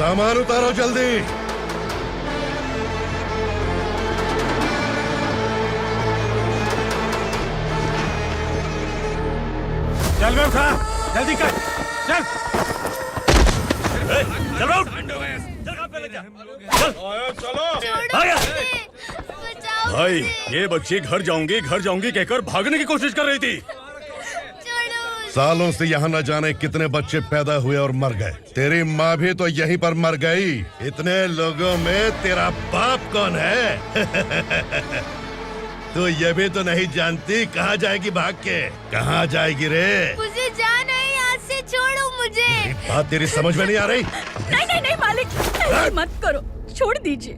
सामान उतारो जल्दी। चल बे उठा, जल्दी कर, चल। चल उठ, चल काम पे लग जा, चलो। भाई ये बच्ची घर जाऊंगी कहकर भागने की कोशिश कर रही थी। सालों से यहाँ न जाने कितने बच्चे पैदा हुए और मर गए। तेरी माँ भी तो यहीं पर मर गई। इतने लोगों में तेरा बाप कौन है? तू ये भी तो नहीं जानती कहाँ जाएगी भाग के? कहाँ जाएगी रे? मुझे जाना है, यहाँ से छोड़ो मुझे। बात तेरी समझ में नहीं आ रही? नहीं मालिक, ऐसे मत करो, छोड़ दीजिए।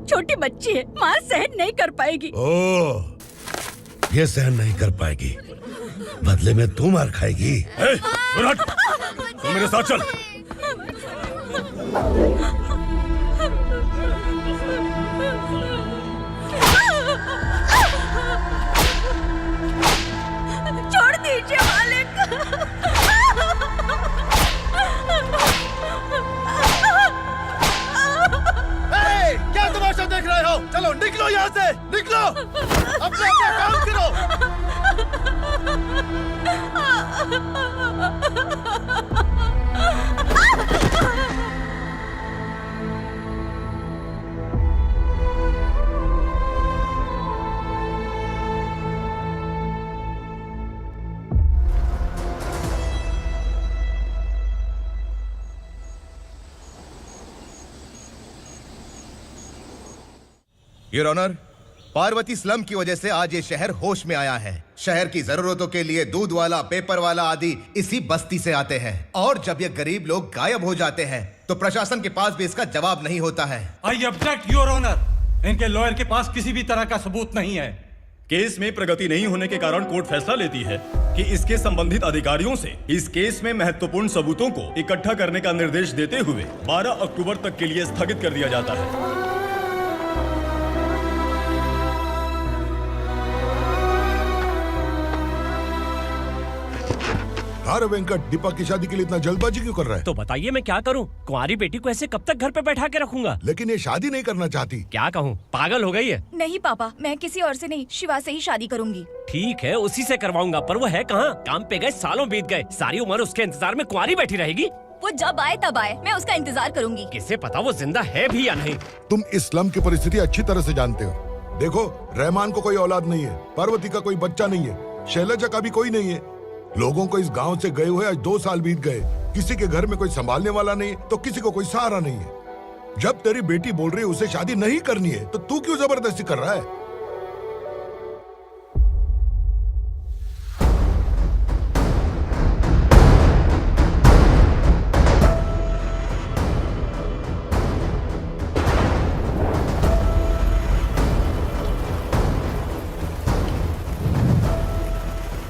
छोटी बच्ची है, माँ सहन नहीं कर पाएगी। ओह, ये सहन नहीं कर पाएगी, बदले में तू मार खाएगी। तू मेरे साथ चल। छोड़ दीजिए मालिक। क्या तमाशा देख रहे हो? चलो निकलो यहाँ से, निकलो। अपना काम करो। योर ऑनर, पार्वती स्लम की वजह से आज ये शहर होश में आया है। शहर की जरूरतों के लिए दूध वाला, पेपर वाला आदि इसी बस्ती से आते हैं, और जब ये गरीब लोग गायब हो जाते हैं तो प्रशासन के पास भी इसका जवाब नहीं होता है। I object your honour. इनके लॉयर के पास किसी भी तरह का सबूत नहीं है। केस में प्रगति नहीं होने के कारण कोर्ट फैसला लेती है कि इसके संबंधित अधिकारियों से इस केस में महत्वपूर्ण सबूतों को इकट्ठा करने का निर्देश देते हुए 12 अक्टूबर तक के लिए स्थगित कर दिया जाता है। अरे वेंकट, दीपक की शादी के लिए इतना जल्दबाजी क्यों कर रहा है? तो बताइए मैं क्या करूं? कुंवारी बेटी को ऐसे कब तक घर पे बैठा के रखूंगा? लेकिन ये शादी नहीं करना चाहती। क्या कहूं, पागल हो गई है। नहीं पापा, मैं किसी और से नहीं, शिवा से ही शादी करूंगी। ठीक है, उसी से करवाऊंगा, पर वो है कहाँ? काम पे गए, सालों बीत गए, सारी उम्र उसके इंतजार में कुंवारी बैठी रहेगी। वो जब आए तब आए, मैं उसका इंतजार करूंगी। किसे पता वो जिंदा है भी या नहीं। तुम इस्लाम की परिस्थिति अच्छी तरह से जानते हो। देखो, रहमान को कोई औलाद नहीं है, पार्वती का कोई बच्चा नहीं है, शैलजा का भी कोई नहीं है। लोगों को इस गांव से गए हुए आज 2 साल बीत गए। किसी के घर में कोई संभालने वाला नहीं, तो किसी को कोई सहारा नहीं है। जब तेरी बेटी बोल रही है उसे शादी नहीं करनी है, तो तू क्यों जबरदस्ती कर रहा है?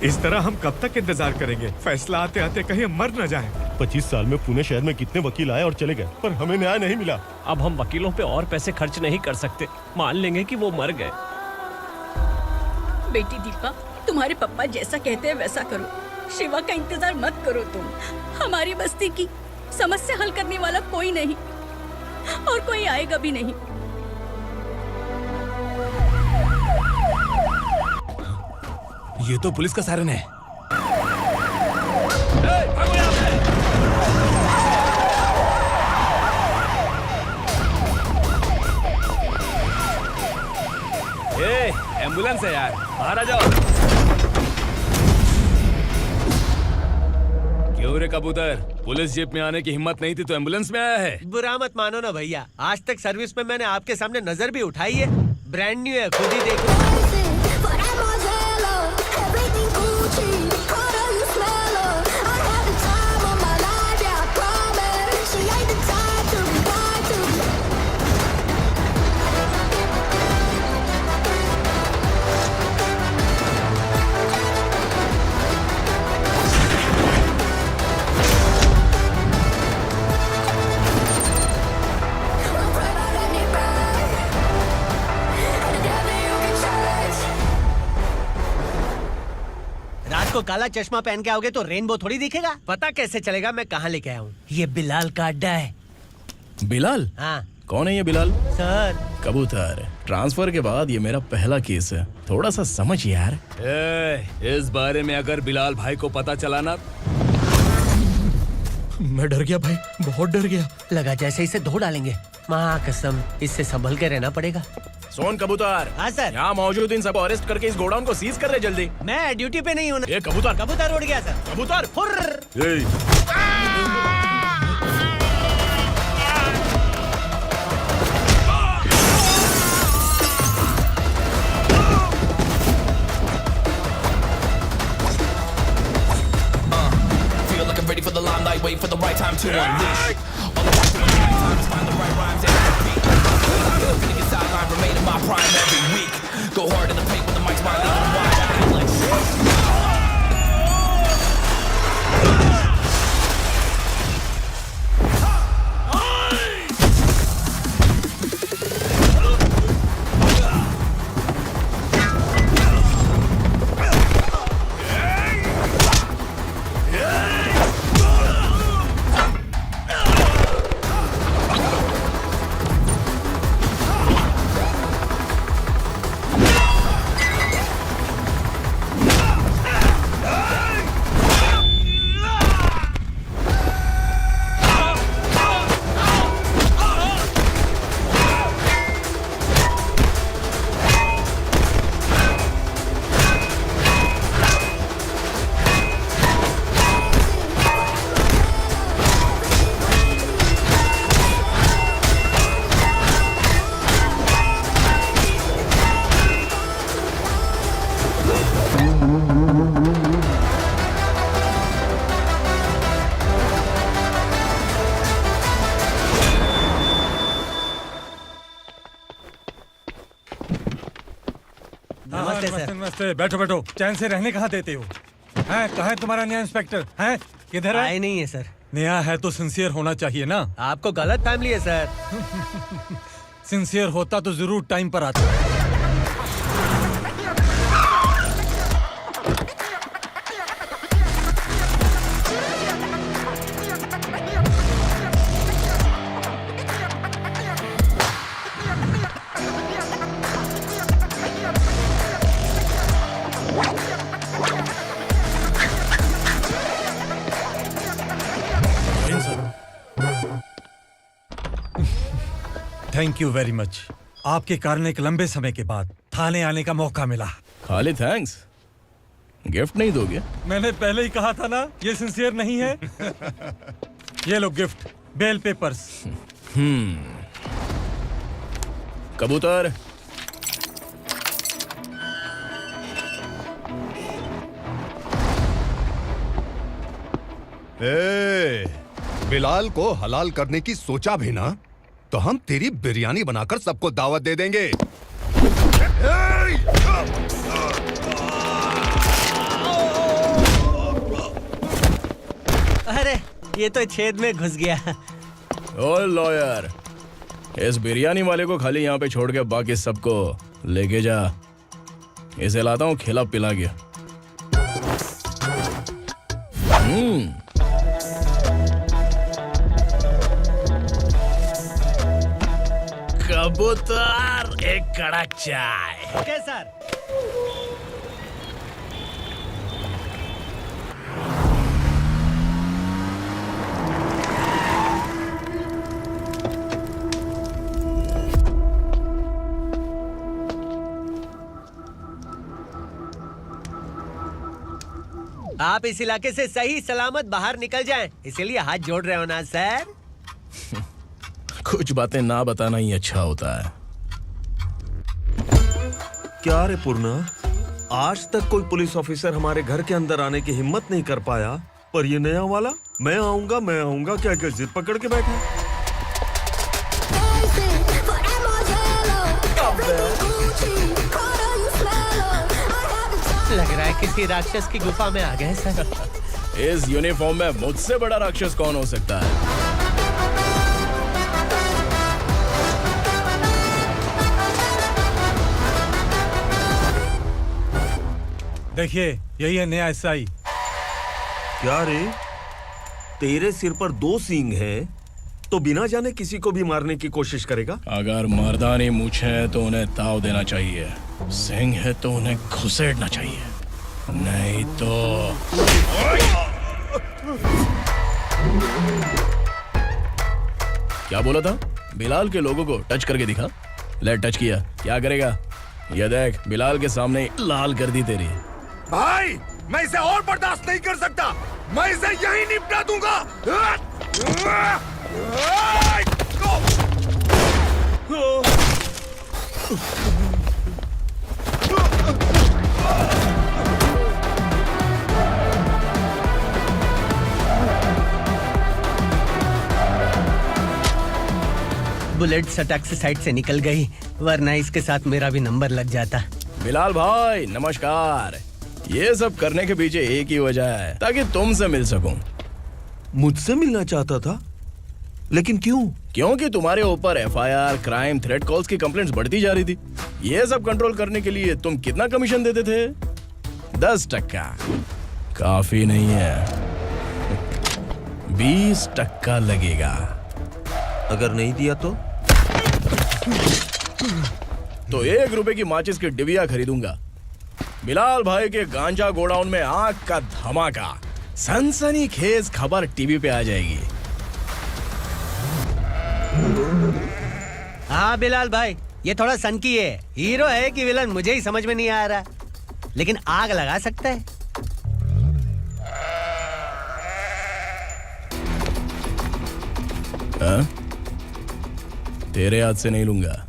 इस तरह हम कब तक इंतजार करेंगे? फैसला आते आते कहीं हम मर न जाएं। 25 साल में पुणे शहर में कितने वकील आए और चले गए, पर हमें न्याय नहीं मिला। अब हम वकीलों पे और पैसे खर्च नहीं कर सकते। मान लेंगे कि वो मर गए। बेटी दीपा, तुम्हारे पापा जैसा कहते हैं वैसा करो। शिवा का इंतजार मत करो तुम। हमारी बस्ती की समस्या हल करने वाला कोई नहीं, और कोई आएगा भी नहीं। ये तो पुलिस का सायरन है। एम्बुलेंस है यार, बाहर आ जाओ। क्यों रे कबूतर, पुलिस जीप में आने की हिम्मत नहीं थी तो एम्बुलेंस में आया है? बुरा मत मानो ना भैया, आज तक सर्विस में मैंने आपके सामने नजर भी उठाई है। ब्रांड न्यू है, खुद ही देखो। को काला चश्मा पहन के आओगे तो रेनबो थोड़ी दिखेगा। पता कैसे चलेगा मैं कहाँ लेके आया हूँ? ये बिलाल का अड्डा है। बिलाल? हाँ कौन है ये बिलाल? सर। कबूतर, ट्रांसफर के बाद ये मेरा पहला केस है, थोड़ा सा समझ यार। इस बारे में अगर बिलाल भाई को पता चला ना, मैं डर गया भाई, बहुत डर गया। लगा जैसे इसे धो डालेंगे। माँ कसम, इससे संभल के रहना पड़ेगा। सोन कबूतर। हाँ सर। यहाँ मौजूद इन सबको अरेस्ट करके इस गोडाउन को सीज कर रहे जल्दी। मैं ड्यूटी पे नहीं हूँ। ये कबूतर। कबूतर उड़ गया सर। कबूतर। ready for the limelight, wait for the right time to unleash. All I want to do in my time is find the right rhymes and beat. Gonna get sidelined, remain in my prime every week. Go hard in the paint with the mic's wide, leaving wide. I hate like shit. नमस्ते, बैठो बैठो। चैन से रहने कहाँ देते हो? हैं, कहाँ है तुम्हारा नया इंस्पेक्टर? हैं, किधर है? आए नहीं है सर। नया है तो सिंसियर होना चाहिए ना। आपको गलत फैमिली है सर। सिंसियर होता तो जरूर टाइम पर आता। Thank you very much. आपके कारण एक लंबे समय के बाद थाने आने का मौका मिला। खाली थैंक्स, गिफ्ट नहीं दोगे? मैंने पहले ही कहा था ना, ये सिंसियर नहीं है। ये लो गिफ्ट, बेल पेपर्स। कबूतर। बिलाल को हलाल करने की सोचा भी ना, तो हम तेरी बिरयानी बनाकर सबको दावत दे देंगे। अरे ये तो छेद में घुस गया। ओ लॉयर, इस बिरयानी वाले को खाली यहाँ पे छोड़ के बाकी सबको लेके जा। इसे लाता हूँ खिला पिला के। कबूतर, एक कड़क चाय। Okay sir. आप इस इलाके से सही सलामत बाहर निकल जाएं, इसीलिए हाथ जोड़ रहे हो ना सर? कुछ बातें ना बताना ही अच्छा होता है। क्या रे पूर्णा, आज तक कोई पुलिस ऑफिसर हमारे घर के अंदर आने की हिम्मत नहीं कर पाया, पर ये नया वाला मैं आऊंगा क्या क्या जिद पकड़ के बैठा। लग रहा है किसी राक्षस की गुफा में आ गए सर। इस यूनिफॉर्म में मुझसे बड़ा राक्षस कौन हो सकता है? देखिए, यही है नया एसआई। क्या रे, तेरे सिर पर 2 सींग हैं, तो बिना जाने किसी को भी मारने की कोशिश करेगा? अगर मर्दानी मूछें हैं तो उन्हें ताव देना चाहिए, सिंह है तो उन्हें घुसेड़ना चाहिए, नहीं तो क्या बोला था? बिलाल के लोगों को टच करके दिखा। ले टच किया, क्या करेगा? ये देख, बिलाल के सामने लाल कर दी तेरी। भाई मैं इसे और बर्दाश्त नहीं कर सकता, मैं इसे यहीं निपटा दूंगा। बुलेट सटक से साइड से निकल गई, वरना इसके साथ मेरा भी नंबर लग जाता। बिलाल भाई नमस्कार। ये सब करने के पीछे एक ही वजह है, ताकि तुमसे मिल सकूं। मुझसे मिलना चाहता था, लेकिन क्यों? क्योंकि तुम्हारे ऊपर एफआईआर, क्राइम, थ्रेट कॉल्स की कंप्लेंट्स बढ़ती जा रही थी। ये सब कंट्रोल करने के लिए तुम कितना कमीशन देते थे? 10%। काफी नहीं है, 20% लगेगा। अगर नहीं दिया तो 1 रुपए की माचिस की डिबिया खरीदूंगा। बिलाल भाई के गांजा गोडाउन में आग का धमाका, सनसनीखेज खबर टीवी पे आ जाएगी। हाँ बिलाल भाई, ये थोड़ा सनकी है, हीरो है कि विलन मुझे ही समझ में नहीं आ रहा, लेकिन आग लगा सकता है। तेरे हाथ से नहीं लूंगा,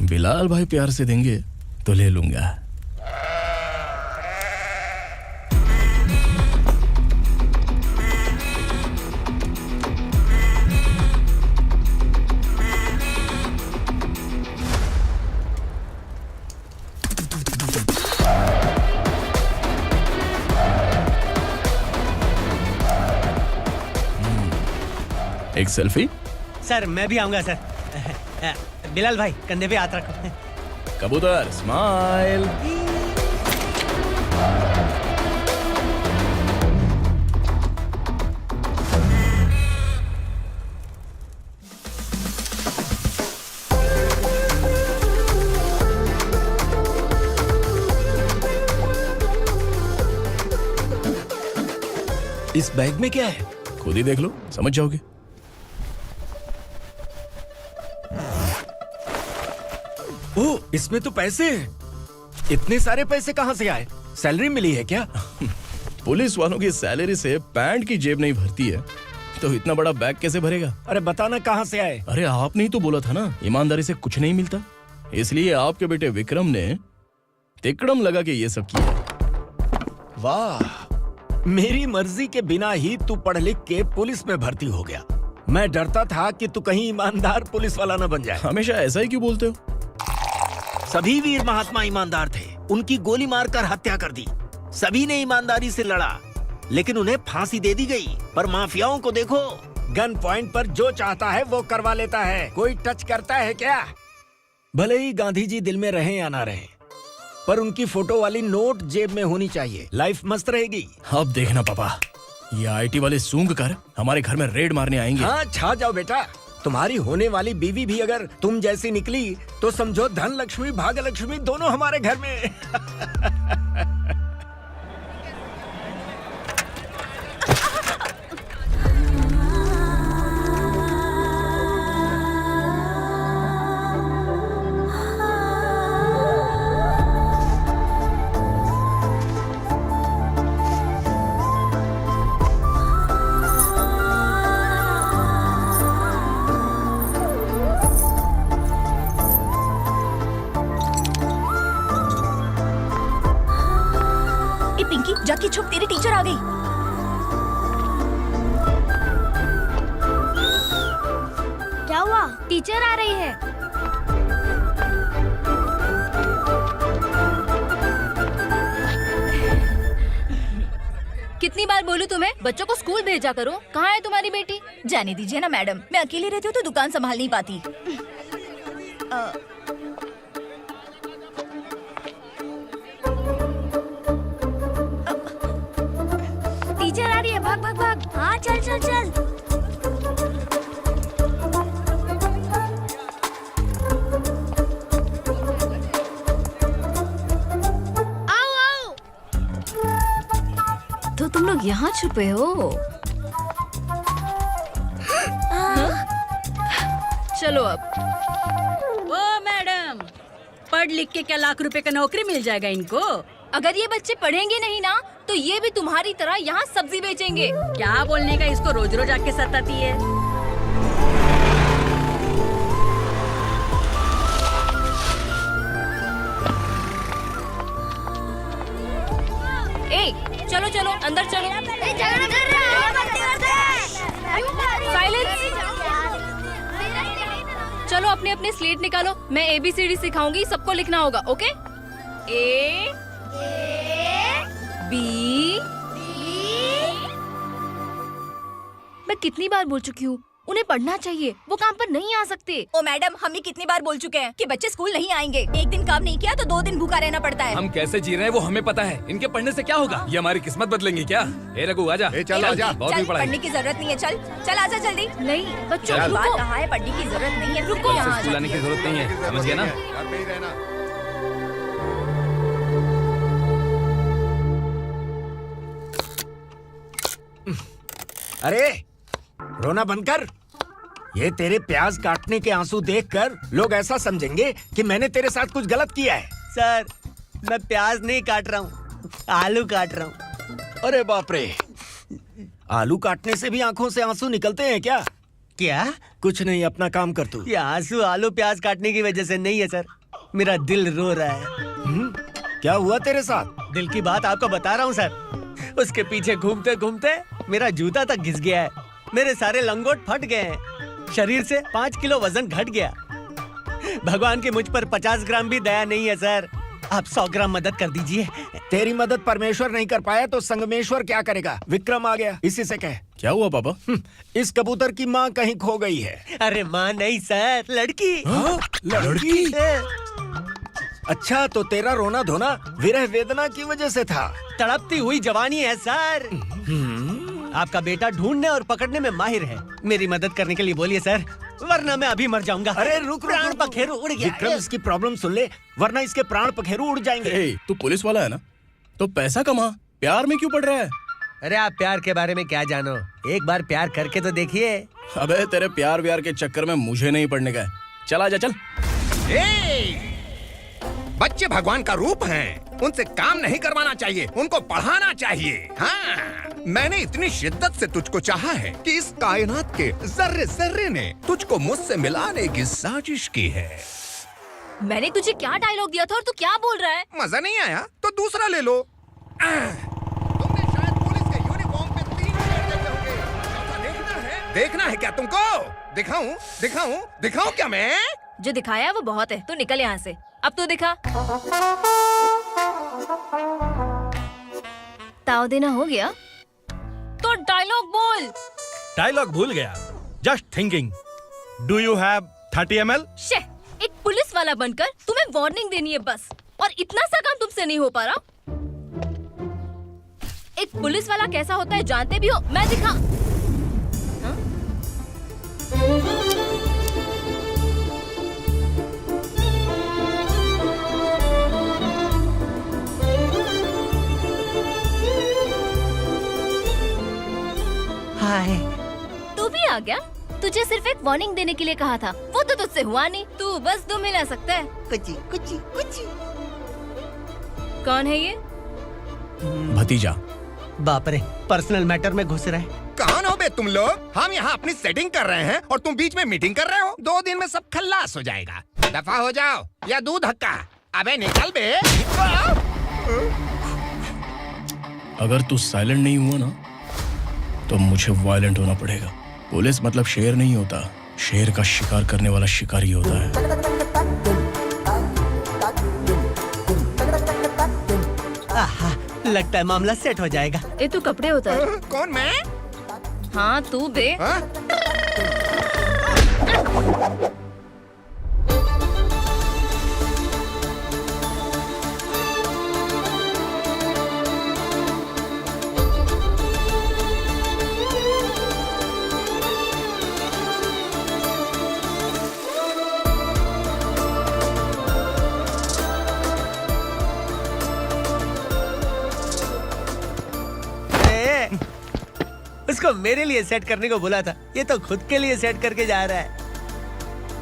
बिलाल भाई प्यार से देंगे तो ले लूंगा। एक सेल्फी? सर मैं भी आऊंगा सर। बिलाल भाई कंधे पे हाथ रखो। कबूतर स्माइल। इस बैग में क्या है? खुद ही देख लो, समझ जाओगे। ओह, इसमें तो पैसे हैं। इतने सारे पैसे कहाँ से आए? सैलरी मिली है क्या? पुलिस वालों की सैलरी से पैंट की जेब नहीं भरती है, तो इतना बड़ा बैग कैसे भरेगा? अरे बताना कहाँ से आए? अरे आपने ही तो बोला था ना, ईमानदारी से कुछ नहीं मिलता, इसलिए आपके बेटे विक्रम ने तिकड़म लगा के ये सब किया। वाह, मेरी मर्जी के बिना ही तू पढ़ लिख के पुलिस में भर्ती हो गया। मैं डरता था कि तू कहीं ईमानदार पुलिस वाला न बन जाए। हमेशा ऐसा ही क्यों बोलते हो? सभी वीर महात्मा ईमानदार थे, उनकी गोली मारकर हत्या कर दी। सभी ने ईमानदारी से लड़ा, लेकिन उन्हें फांसी दे दी गई। पर माफियाओं को देखो, गन पॉइंट पर जो चाहता है वो करवा लेता है। कोई टच करता है क्या? भले ही गांधी जी दिल में रहे या ना रहे, पर उनकी फोटो वाली नोट जेब में होनी चाहिए। लाइफ मस्त रहेगी। अब देखना पापा, ये आईटी वाले सूंघ कर हमारे घर में रेड मारने आएंगे। हाँ, छा जाओ बेटा। तुम्हारी होने वाली बीवी भी अगर तुम जैसी निकली तो समझो धन लक्ष्मी भाग्य लक्ष्मी दोनों हमारे घर में। जाके छुप, तेरी टीचर आ गई। क्या हुआ? टीचर आ रही है। कितनी बार बोलूं तुम्हें, बच्चों को स्कूल भेजा करो। कहाँ है तुम्हारी बेटी? जाने दीजिए ना मैडम, मैं अकेली रहती हूँ तो दुकान संभाल नहीं पाती। टीचर आ रही है, भाग भाग भाग। हाँ चल चल चल। तो तुम लोग यहाँ छुपे हो। चलो अब। ओ मैडम, पढ़ लिख के क्या लाख रुपए का नौकरी मिल जाएगा इनको? अगर ये बच्चे पढ़ेंगे नहीं ना तो ये भी तुम्हारी तरह यहाँ सब्जी बेचेंगे। क्या बोलने का, इसको रोज रोज आके सताती है। ए, चलो चलो अंदर चलो। साइलेंस। चलो अपने अपने स्लेट निकालो, मैं ABCD सिखाऊंगी, सबको लिखना होगा, ओके? A B। मैं कितनी बार बोल चुकी हूँ, उन्हें पढ़ना चाहिए, वो काम पर नहीं आ सकते। ओ मैडम, हम भी कितनी बार बोल चुके हैं कि बच्चे स्कूल नहीं आएंगे। एक दिन काम नहीं किया तो 2 दिन भूखा रहना पड़ता है। हम कैसे जी रहे हैं वो हमें पता है, इनके पढ़ने से क्या होगा? ये हमारी किस्मत बदलेंगे क्या? ए रघु आजा। चल आजा। बहुत भी पढ़ाई। पढ़ने की जरूरत नहीं है, चल आजा जल्दी। नहीं बच्चों बात रुको। कहा है, पढ़ने की जरूरत नहीं है, रुको। से स्कूल आने की जरूरत नहीं है, समझ गया ना? अरे रोना बंद कर। ये तेरे प्याज काटने के आंसू देखकर लोग ऐसा समझेंगे कि मैंने तेरे साथ कुछ गलत किया है। सर, मैं प्याज नहीं काट रहा हूँ, आलू काट रहा हूँ। अरे बाप रे, आलू काटने से भी आंखों से आंसू निकलते हैं क्या? क्या? कुछ नहीं, अपना काम कर तू। ये आंसू आलू प्याज काटने की वजह से नहीं है सर, मेरा दिल रो रहा है। क्या हुआ तेरे साथ? दिल की बात आपको बता रहा हूँ सर। उसके पीछे घूमते घूमते मेरा जूता तक घिस गया है, मेरे सारे लंगोट फट गए हैं, शरीर से 5 किलो वजन घट गया। भगवान की मुझ पर 50 ग्राम भी दया नहीं है सर, आप 100 ग्राम मदद कर दीजिए। तेरी मदद परमेश्वर नहीं कर पाया तो संगमेश्वर क्या करेगा? विक्रम आ गया, इसी से कह। क्या हुआ पापा? इस कबूतर की माँ कहीं खो गई है। अरे माँ नहीं सर, लड़की। लड़की? अच्छा, तो तेरा रोना धोना विरह वेदना की वजह से था। तड़पती हुई जवानी है सर। आपका बेटा ढूंढने और पकड़ने में माहिर है, मेरी मदद करने के लिए बोलिए सर, वरना मैं अभी मर जाऊंगा। अरे रुक, प्राण पखेरु उड़ गया। विक्रम, इसकी प्रॉब्लम सुन ले, वरना इसके प्राण पखेरु उड़ जाएंगे। तू पुलिस वाला है ना, तो पैसा कमा, प्यार में क्यों पड़ रहा है? अरे आप प्यार के बारे में क्या जानो, एक बार प्यार करके तो देखिए। अबे तेरे प्यार व्यार के चक्कर में मुझे नहीं पढ़ने का है, चल आजा चल। बच्चे भगवान का रूप हैं, उनसे काम नहीं करवाना चाहिए, उनको पढ़ाना चाहिए। हाँ, मैंने इतनी शिद्दत से तुझको चाहा है कि इस कायनात के जर्रे जर्रे ने तुझको मुझसे मिलाने की साजिश की है। मैंने तुझे क्या डायलॉग दिया था और तू क्या बोल रहा है? मजा नहीं आया तो दूसरा ले लो। तुमने शायद पुलिस के यूनिफॉर्म पे 3 शेर देखे होंगे। चौथा देखना है क्या तुमको? दिखाऊं दिखाऊं दिखाऊं क्या मैं? जो दिखाया वो बहुत है, तू निकल यहाँ से। अब तू दिखा। ताव देना हो गया तो डायलॉग बोल। डायलॉग भूल गया। Just thinking, do you have 30 ml? शे, एक पुलिस वाला बनकर तुम्हें वार्निंग देनी है बस, और इतना सा काम तुमसे नहीं हो पा रहा। एक पुलिस वाला कैसा होता है जानते भी हो? मैं दिखा। हाय, तू भी आ गया? तुझे सिर्फ एक वार्निंग देने के लिए कहा था, वो तो तुझसे हुआ नहीं। तू बस दो मिला सकता है। कुची कुची कुची। कौन है ये? भतीजा। बाप रे, पर्सनल मैटर में घुस रहा है। कौन हो बे तुम लोग? हम यहाँ अपनी सेटिंग कर रहे हैं और तुम बीच में मीटिंग कर रहे हो। 2 दिन में सब खल्लास हो जाएगा। दफा हो जाओ या दूध धक्का। अबे निकल बे। अगर तू साइलेंट नहीं हुआ ना तो मुझे वायलेंट होना पड़ेगा। पुलिस मतलब शेर नहीं होता, शेर का शिकार करने वाला शिकारी होता है। आहा, लगता है मामला सेट हो जाएगा। ए तू कपड़े उतार। कौन मैं? हाँ तू बे। उसको मेरे लिए सेट करने को बोला था, ये तो खुद के लिए सेट करके जा रहा है।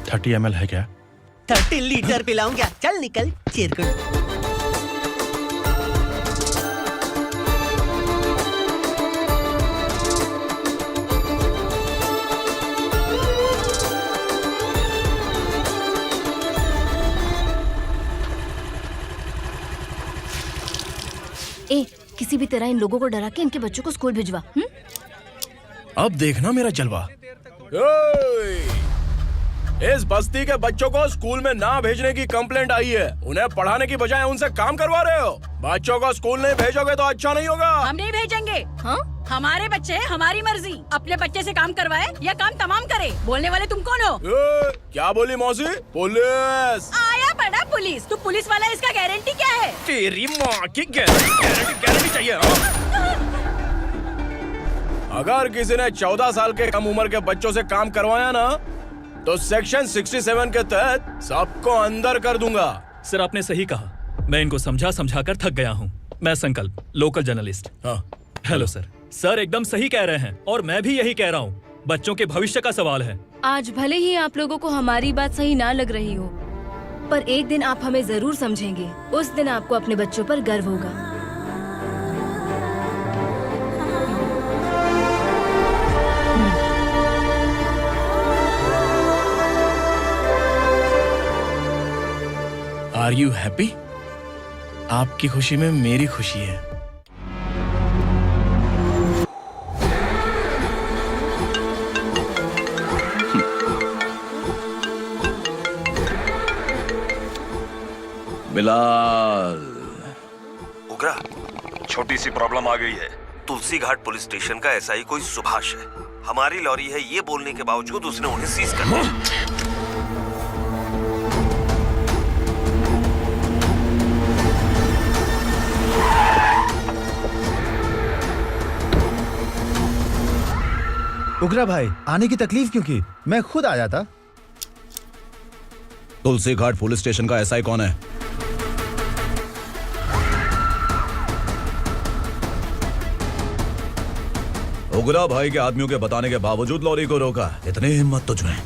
30 ml है क्या? 30 लीटर पिलाऊं क्या? चल निकल चिरकुट। ए, किसी भी तरह इन लोगों को डरा के इनके बच्चों को स्कूल भिजवा। अब देखना मेरा जलवा। इस बस्ती के बच्चों को स्कूल में ना भेजने की कंप्लेंट आई है। उन्हें पढ़ाने की बजाय उनसे काम करवा रहे हो। बच्चों को स्कूल नहीं भेजोगे तो अच्छा नहीं होगा। हम नहीं भेजेंगे। हाँ? हमारे बच्चे हमारी मर्जी। अपने बच्चे से काम करवाए या काम तमाम करे। बोलने वाले तुम कौन हो? क्या बोली मौसी? पुलिस आया बड़ा पुलिस। तू पुलिस वाला, इसका गारंटी क्या है? तेरी माँ की गारंटी चाहिए। अगर किसी ने 14 साल के कम उम्र के बच्चों से काम करवाया ना, तो सेक्शन 67 के तहत सबको अंदर कर दूंगा। सर आपने सही कहा। मैं इनको समझा कर थक गया हूँ। मैं संकल्प, लोकल जर्नलिस्ट। हाँ। Hello sir. सर एकदम सही कह रहे हैं और मैं भी यही कह रहा हूँ। बच्चों के भविष्य का सवाल है। आज भले ही आप लोगों को हमारी बात सही ना लग रही हो, पर एक दिन आप हमें जरूर समझेंगे। उस दिन आपको अपने बच्चों पर गर्व होगा। Are you happy? आपकी खुशी में मेरी खुशी है। बिलाल। उग्रा, छोटी सी प्रॉब्लम आ गई है। तुलसी घाट पुलिस स्टेशन का एसआई कोई सुभाष है। हमारी लॉरी है ये बोलने के बावजूद उसने उन्हें सीज कर लिया। उग्रा भाई, आने की तकलीफ क्यों की? मैं खुद आया था। तुलसी घाट पुलिस स्टेशन का एसआई कौन है? उग्रा भाई के आदमियों के बताने के बावजूद लॉरी को रोका। इतनी हिम्मत तुझमें?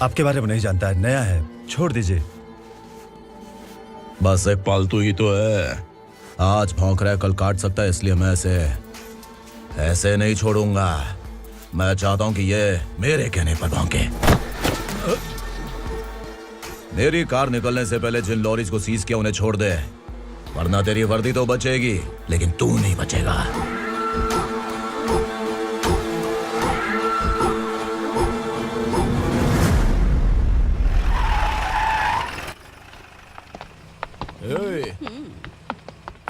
आपके बारे में नहीं जानता है, नया है, छोड़ दीजिए। बस एक पालतू ही तो है। आज भौंक रहा है, कल काट सकता है, इसलिए मैं ऐसे नहीं छोड़ूंगा। मैं चाहता हूं कि ये मेरे कहने पर भौंके। मेरी कार निकलने से पहले जिन लॉरीज को सीज किया उन्हें छोड़ दे, वरना तेरी वर्दी तो बचेगी लेकिन तू नहीं बचेगा।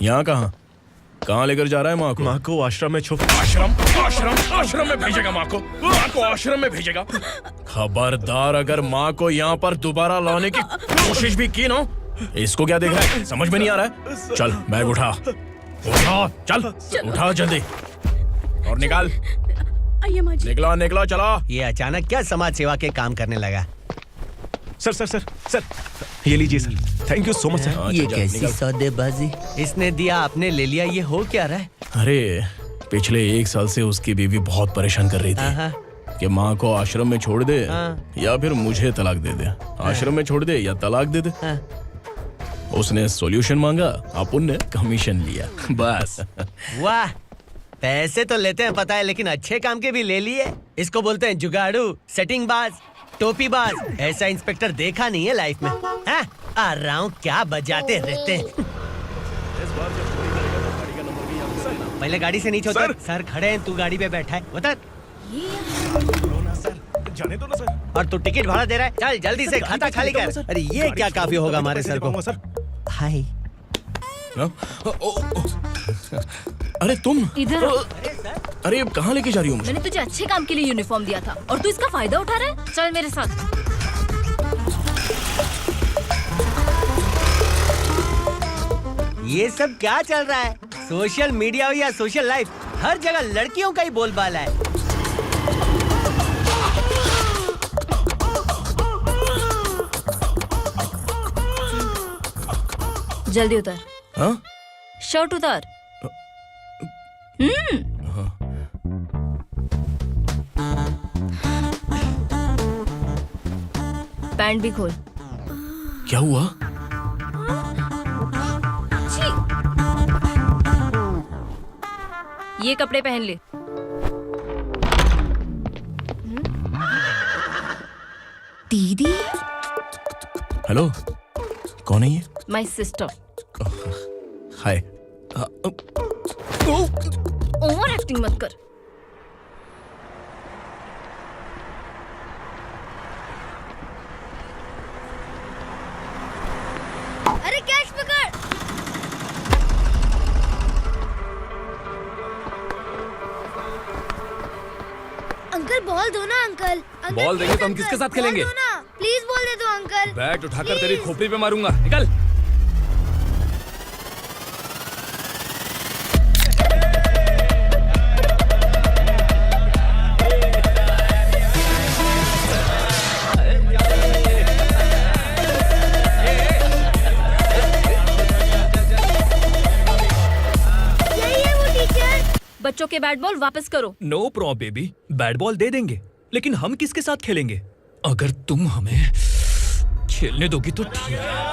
यहाँ कहाँ लेकर जा रहा है माँ को? माँ को आश्रम में छुप। आश्रम में भेजेगा माँ को? माँ को आश्रम में भेजेगा? खबरदार, अगर माँ को यहाँ पर दोबारा लाने की कोशिश भी की ना, इसको क्या देख रहा है? समझ में नहीं आ रहा है? चल बैग उठा, चल उठा जल्दी और निकाल। निकला चला। ये अचानक क्या समाज सेवा के काम करने लगा? सर, ये लीजिए sir. Thank you so much sir. ये कैसी सौदेबाजी? इसने दिया, आपने ले लिया, ये हो क्या रहा है? अरे पिछले 1 साल से उसकी बीवी बहुत परेशान कर रही थी कि माँ को आश्रम में छोड़ दे या फिर मुझे तलाक दे दे। आश्रम में छोड़ दे या तलाक दे दे। उसने सॉल्यूशन मांगा, अपन ने कमीशन लिया, बस। वाह, पैसे तो लेते हैं पता है, लेकिन अच्छे काम के भी ले लिए। इसको बोलते हैं जुगाड़ू, सेटिंग बाज, टोपी बाज। ऐसा इंस्पेक्टर देखा नहीं है लाइफ में। हाँ? आ रहा हूँ, क्या बजाते रहते हैं। पहले गाड़ी से नीचे उतर। सर खड़े हैं, तू गाड़ी पे बैठा है, उतर। जाने दो ना सर। और तू टिकट भाड़ा दे रहा है? चल जल्दी से खाता खाली कर। अरे ये क्या काफी होगा हमारे सर को? हाय। अरे तुम इधर आओ। अरे अब कहाँ लेके जा रही हो मुझे? मैंने तुझे अच्छे काम के लिए यूनिफॉर्म दिया था और तू इसका फायदा उठा रहा है। चल मेरे साथ। ये सब क्या चल रहा है? सोशल मीडिया हो या सोशल लाइफ, हर जगह लड़कियों का ही बोलबाला है। जल्दी उतर। हाँ? शर्ट उतार। पैंट भी खोल। क्या हुआ? ये कपड़े पहन ले। दीदी। हेलो, कौन है ये? My sister. Hi. Over acting मत कर। अरे कैश पकड़। अंकल बॉल दो ना अंकल। बॉल देंगे तो हम किसके साथ खेलेंगे? प्लीज बॉल दे दो अंकल। बैट उठाकर तेरी खोपड़ी पे मारूंगा। निकल। बच्चों के बैट बॉल वापस करो। No problem baby, bat ball दे देंगे, लेकिन हम किसके साथ खेलेंगे? अगर तुम हमें खेलने दोगी तो ठीक है।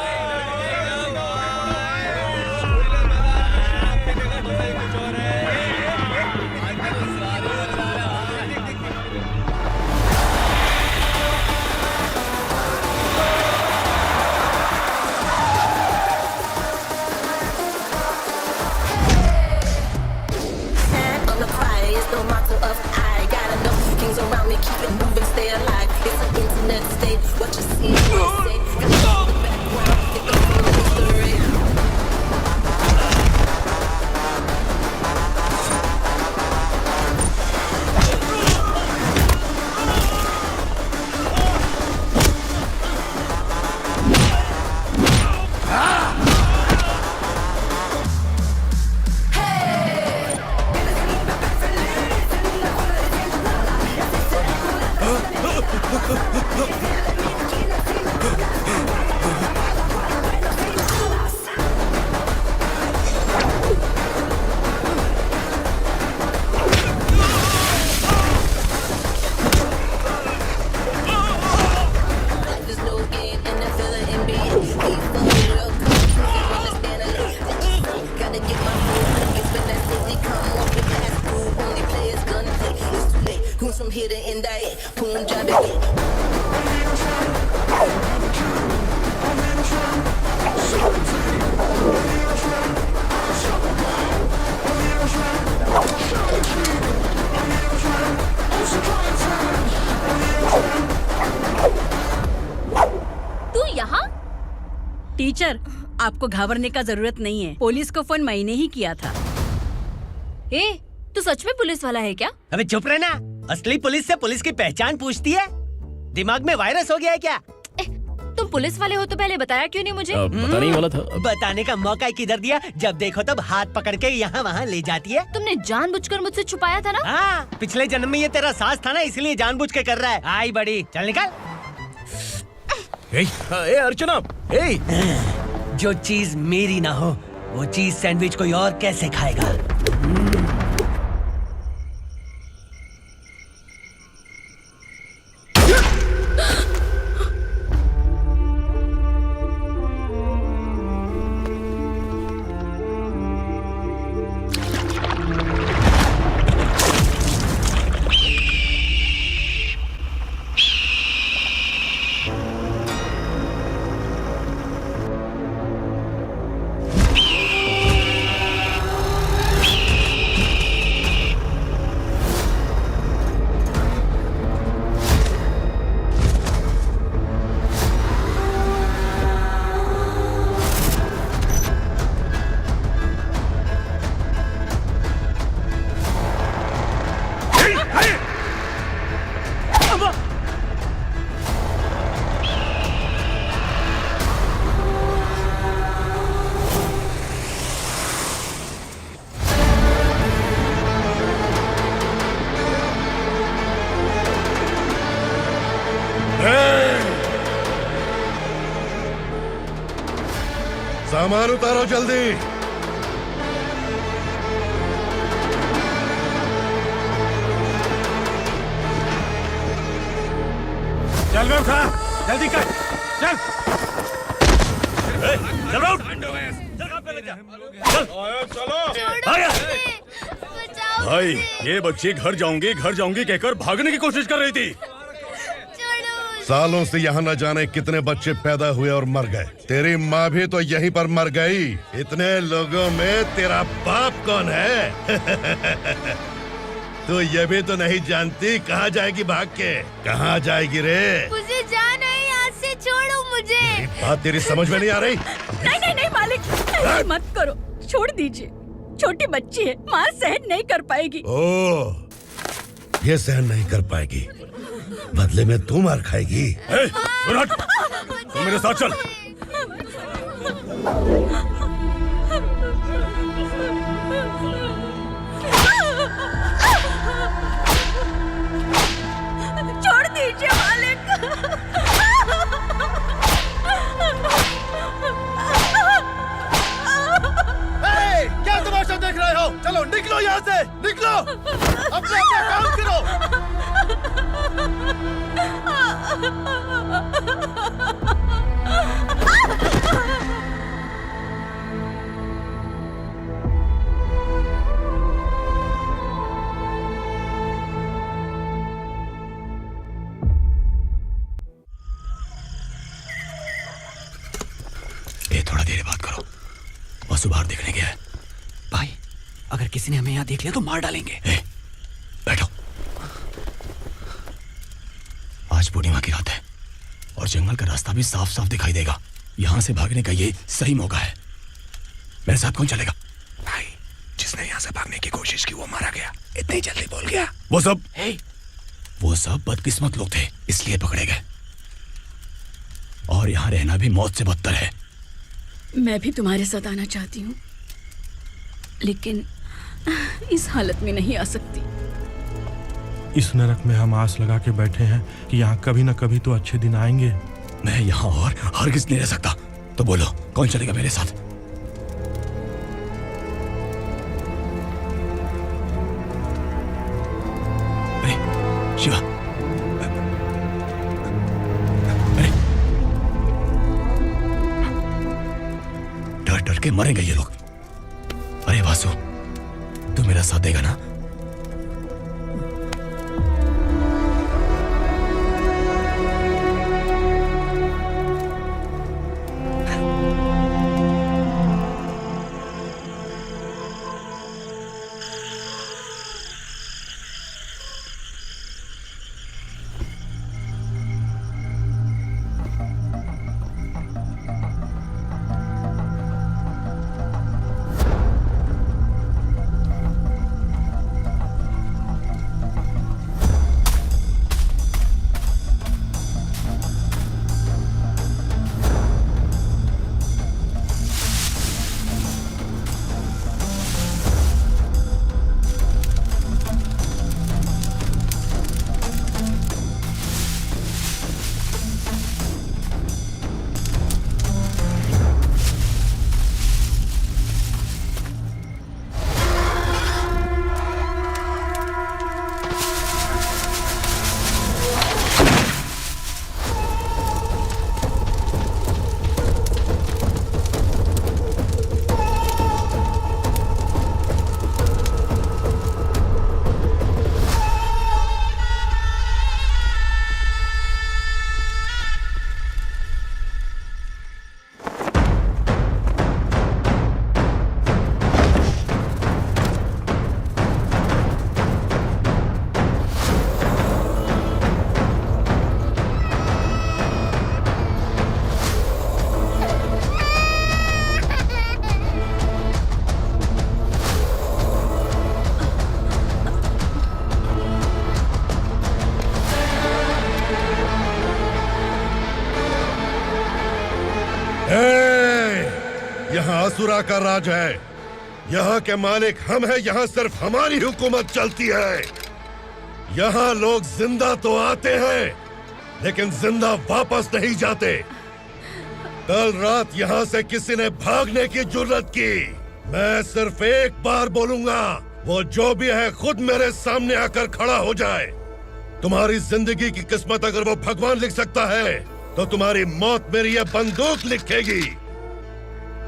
टीचर, आपको घबराने का जरूरत नहीं है। पुलिस को फोन मैंने ही किया था। ए, तू सच में पुलिस वाला है क्या? अबे चुप रहना। असली पुलिस से पुलिस की पहचान पूछती है? दिमाग में वायरस हो गया है क्या? तुम पुलिस वाले हो तो पहले बताया क्यों नहीं मुझे? बताने वाला था। बताने का मौका किधर दिया? जब देखो तब हाथ पकड़ के यहाँ वहाँ ले जाती है। तुमने जानबूझकर मुझसे छुपाया था ना? हाँ, पिछले जन्म में ये तेरा सास था ना, इसलिए जानबूझ के कर रहा है। आई बड़ी, चल निकल। ए अर्चना, जो चीज मेरी ना हो वो चीज सैंडविच कोई और कैसे खाएगा? सामान उतारो जल्दी। चल बे उठा, जल्दी कर, चल। चल आउट। भाई ये बच्ची घर जाऊंगी कहकर भागने की कोशिश कर रही थी। सालों से यहाँ न जाने कितने बच्चे पैदा हुए और मर गए। तेरी माँ भी तो यहीं पर मर गई। इतने लोगों में तेरा बाप कौन है? तू ये भी तो नहीं जानती कहाँ जाएगी भाग के? कहाँ जाएगी रे? मुझे जाना है, यहाँ से छोड़ो मुझे। बात तेरी समझ में नहीं आ रही? नहीं मालिक, ऐसे मत करो, छोड़ दीजिए। छोटी बच्ची है, माँ सहन नहीं कर पाएगी। ओह, ये सहन नहीं कर पाएगी, बदले में तू मार खाएगी। तू मेरे साथ चल। छोड़ दीजिए मालिक। क्या तमाशा देख रहे हो? चलो निकलो यहाँ से, निकलो। अपना काम करो। ए, थोड़ा देर बात करो। वसु बाहर देखने गया है। भाई, अगर किसी ने हमें यहाँ देख लिया तो मार डालेंगे। बैठो। आज पूर्णिमा की रात है और जंगल का रास्ता भी साफ साफ दिखाई देगा। यहाँ से भागने का ये सही मौका है। मेरे साथ कौन चलेगा? भाई, जिसने यहाँ से भागने की कोशिश की वो मारा गया। इतनी जल्दी बोल गया। वो सब बदकिस्मत लोग थे, इसलिए पकड़े गए। और यहाँ रहना भी मौत से बदतर है। मैं भी तुम्हारे साथ आना चाहती हूँ, लेकिन इस हालत में नहीं आ सकती। इस नरक में हम आस लगा के बैठे हैं कि यहाँ कभी न कभी तो अच्छे दिन आएंगे। मैं यहाँ और हरगिज़ नहीं रह सकता। तो बोलो, कौन चलेगा मेरे साथ? अरे शिवा, अरे डर डर के मरेंगे ये लोग। अरे वासु, तू मेरा साथ देगा ना? यहाँ असुरा का राज है। यहाँ के मालिक हम हैं। यहाँ सिर्फ हमारी हुकूमत चलती है। यहाँ लोग जिंदा तो आते हैं, लेकिन जिंदा वापस नहीं जाते। कल रात यहाँ से किसी ने भागने की जुर्रत की, मैं सिर्फ एक बार बोलूंगा, वो जो भी है खुद मेरे सामने आकर खड़ा हो जाए। तुम्हारी जिंदगी की किस्मत अगर वो भगवान लिख सकता है तो तुम्हारी मौत मेरी ये बंदूक लिखेगी।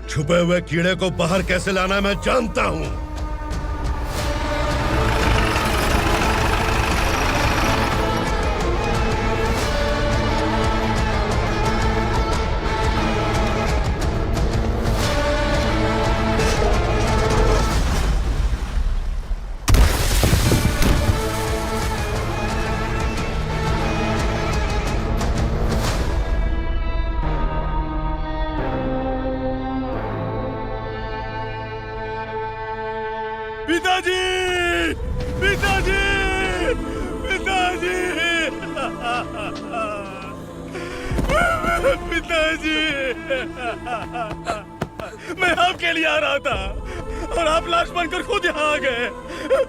छुपे हुए कीड़े को बाहर कैसे लाना मैं जानता हूँ। पिताजी, पिताजी, पिताजी, पिताजी, मैं आपके लिए आ रहा था और आप लाश बनकर खुद यहाँ आ गए।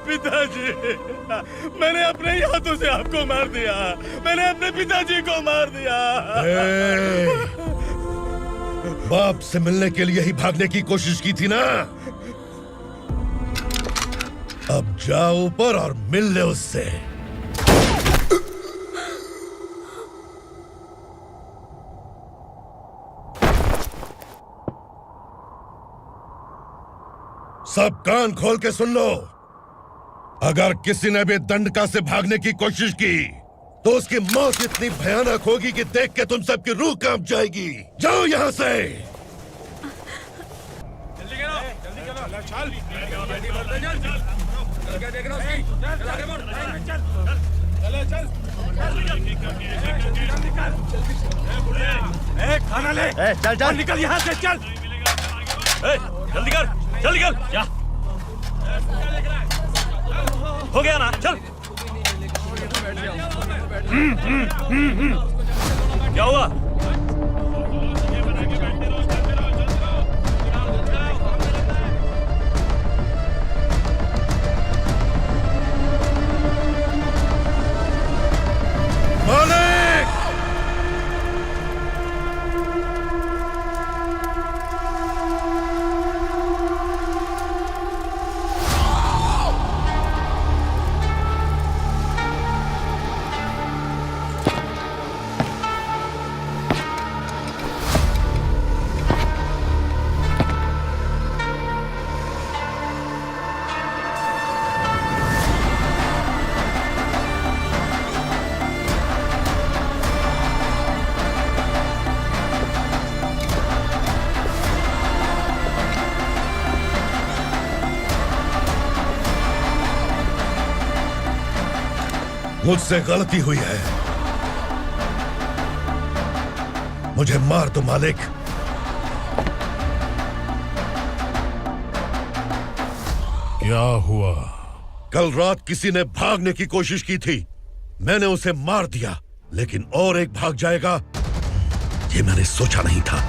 पिताजी, मैंने अपने ही हाथों से आपको मार दिया, मैंने अपने पिताजी को मार दिया। बाप से मिलने के लिए ही भागने की कोशिश की थी ना, अब जाओ ऊपर और मिल ले उससे। सब कान खोल के सुन लो, अगर किसी ने भी दंडका से भागने की कोशिश की तो उसकी मौत इतनी भयानक होगी कि देख के तुम सबकी रूह कांप जाएगी। जाओ यहाँ से। जल्दी करो, जल्दी करो, चल। खाना ले। चल चल निकल यहाँ से, चल। जल्दी कर, जल्दी कर। क्या हो गया ना, चल। क्या हुआ? मुझसे गलती हुई है, मुझे मार दो मालिक। क्या हुआ? कल रात किसी ने भागने की कोशिश की थी, मैंने उसे मार दिया, लेकिन और एक भाग जाएगा ये मैंने सोचा नहीं था।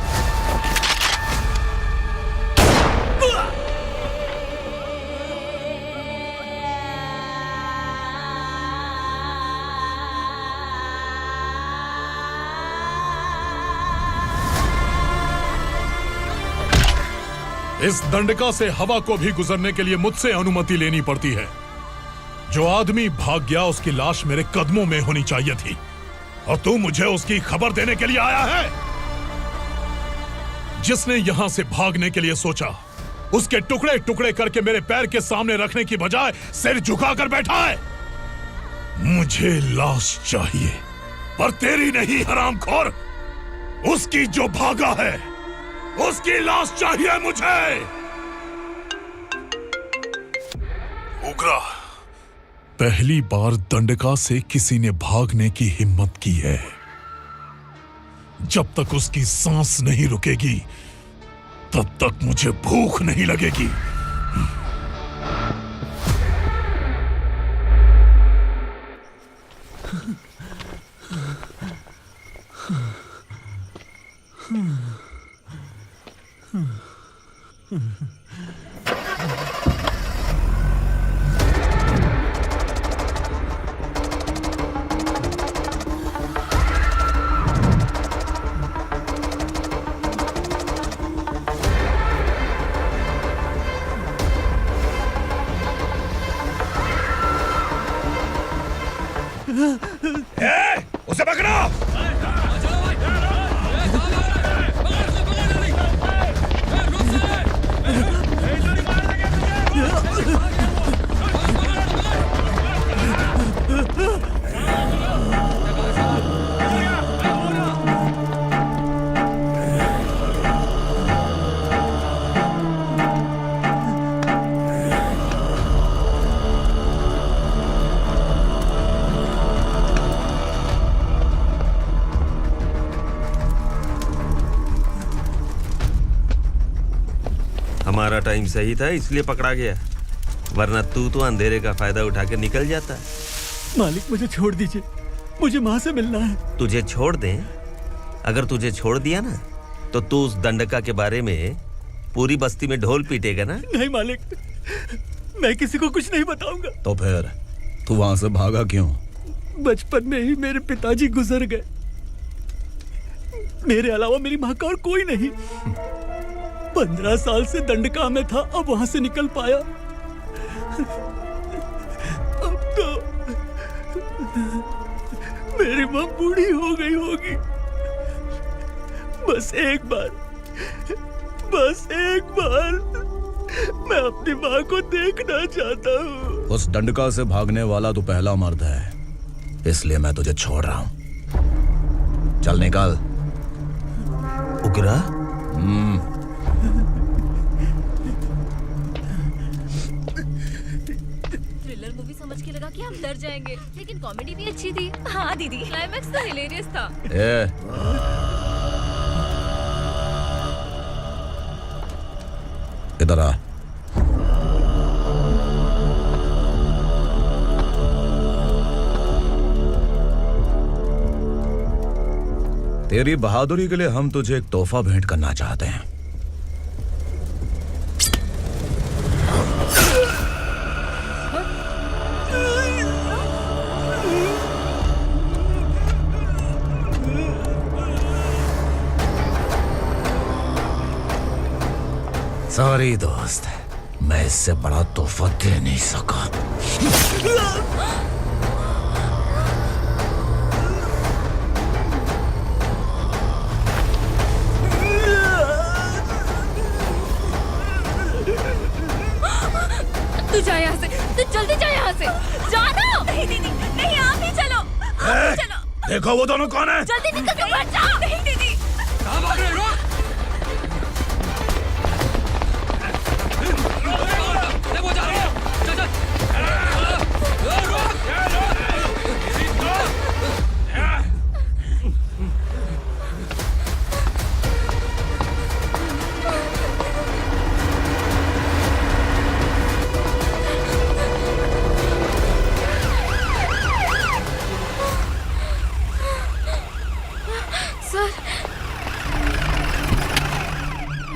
इस दंडका से हवा को भी गुजरने के लिए मुझसे अनुमति लेनी पड़ती है। जो आदमी भाग गया उसकी लाश मेरे कदमों में होनी चाहिए थी, और तू मुझे उसकी खबर देने के लिए आया है। जिसने यहां से भागने के लिए सोचा, उसके टुकड़े टुकड़े करके मेरे पैर के सामने रखने की बजाय सिर झुकाकर बैठा है। मुझे लाश चाहिए, पर तेरी नहीं हरामखोर, उसकी जो भागा है उसकी लाश चाहिए मुझे। उग्रा, पहली बार दंडका से किसी ने भागने की हिम्मत की है। जब तक उसकी सांस नहीं रुकेगी तब तक मुझे भूख नहीं लगेगी। हमारा टाइम सही था इसलिए पकड़ा गया, वरना तू तो अंधेरे का फायदा उठा के निकल जाता। मालिक मुझे छोड़ दीजिए, मुझे माँ से मिलना है। तुझे छोड़ दें? अगर तुझे छोड़ दिया ना तो तू उस दंडका के बारे में पूरी बस्ती में ढोल पीटेगा ना। नहीं मालिक, मैं किसी को कुछ नहीं बताऊंगा। तो फिर तू वहां से भागा क्यों? बचपन में ही मेरे पिताजी गुजर गए, मेरे अलावा मेरी माँ का और कोई नहीं। 15 साल से दंडका में था, अब वहां से निकल पाया। अब तो मेरी माँ बूढ़ी हो गई होगी। बस एक बार मैं अपनी माँ को देखना चाहता हूँ। उस दंडका से भागने वाला तू पहला मर्द है, इसलिए मैं तुझे छोड़ रहा हूं। चल निकल। उग्रा? थ्रिलर मूवी समझ के लगा कि हम डर जाएंगे, लेकिन कॉमेडी भी अच्छी थी। हाँ दीदी, क्लाइमैक्स तो हिलेरियस था। इधर आ। तेरी बहादुरी के लिए हम तुझे एक तोहफा भेंट करना चाहते हैं। सॉरी दोस्त, मैं इससे बड़ा तोहफा दे नहीं सका। तू जा यहाँ से, तू जल्दी जा यहाँ से। जानो। नहीं दीदी, नहीं, आप ही चलो, आप ही चलो। देखो वो दोनों कौन है? जल्दी निकल के मत जाओ। नहीं दीदी, कहाँ भाग रहे हो? देखो जा रहे हो। चल चल। सर।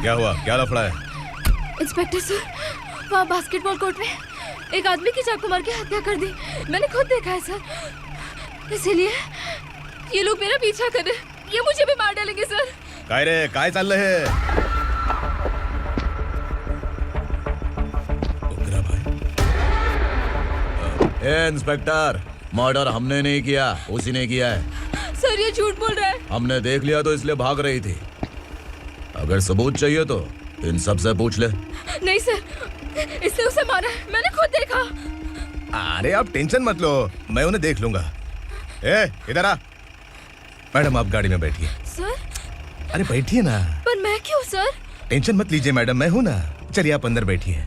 क्या हुआ? क्या लफड़ा है? इंस्पेक्टर सर, वहाँ बास्केटबॉल कोर्ट में एक आदमी की चाकू मार के हत्या कर दी। मैंने खुद देखा है सर, इसीलिए ये लोग मेरा पीछा कर रहे हैं। ये मुझे भी मार डालेंगे सर। काय रे, काय चाल रहे हैं? उग्रा भाई। ए इंस्पेक्टर, मर्डर हमने नहीं किया, उसी ने किया है। सर ये झूठ बोल रहा है। हमने देख लिया तो इसलिए भाग रही थी। अगर सबूत चाहिए तो इन सब से पूछ ले। नहीं सर, इसने उसे मारा है, मैंने खुद देखा। अरे आप टेंशन मत लो, मैं उन्हें देख लूंगा। ए इधर आ। मैडम आप गाड़ी में बैठिए। सर। अरे बैठिए ना। पर मैं क्यों सर? टेंशन मत लीजिए मैडम, मैं हूं ना। चलिए आप अंदर बैठिए।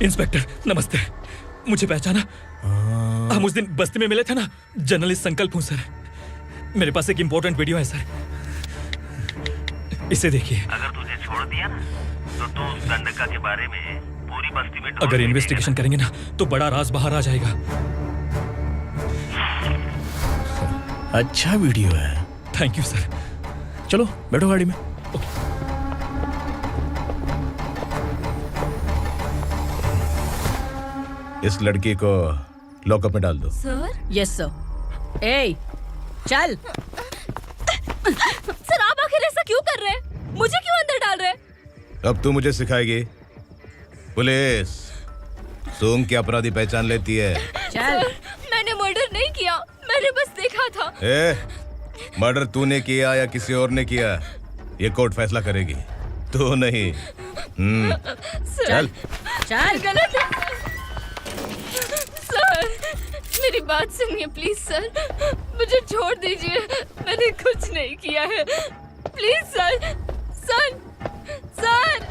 इंस्पेक्टर नमस्ते, मुझे पहचाना? हम उस दिन बस्ती में मिले थे ना। जर्नलिस्ट संकल्प हूँ सर। मेरे पास एक इम्पोर्टेंट वीडियो है सर, इसे देखिए। अगर तुझे छोड़ दिया ना तो तू उस दंडका के बारे में पूरी बस्ती में अगर इन्वेस्टिगेशन करेंगे ना तो बड़ा राज बाहर आ जाएगा। अच्छा वीडियो है। Thank you sir. चलो बैठो गाड़ी में। इस लड़की को लॉकअप में डाल दो। सर? Yes sir. ए, चल। सर आप आखिर ऐसा क्यों कर रहे हैं? मुझे क्यों अंदर डाल रहे हैं? अब तू मुझे सिखाएगी? पुलिस सूंघ के अपराधी पहचान लेती है। सर, मैंने मर्डर नहीं किया, मैंने बस देखा था। मर्डर तूने किया या किसी और ने किया, ये कोर्ट फैसला करेगी, तू नहीं। चल चल। गलत है सर, मेरी बात सुनिए प्लीज सर, मुझे छोड़ दीजिए, मैंने कुछ नहीं किया है। Please sir, sir, sir.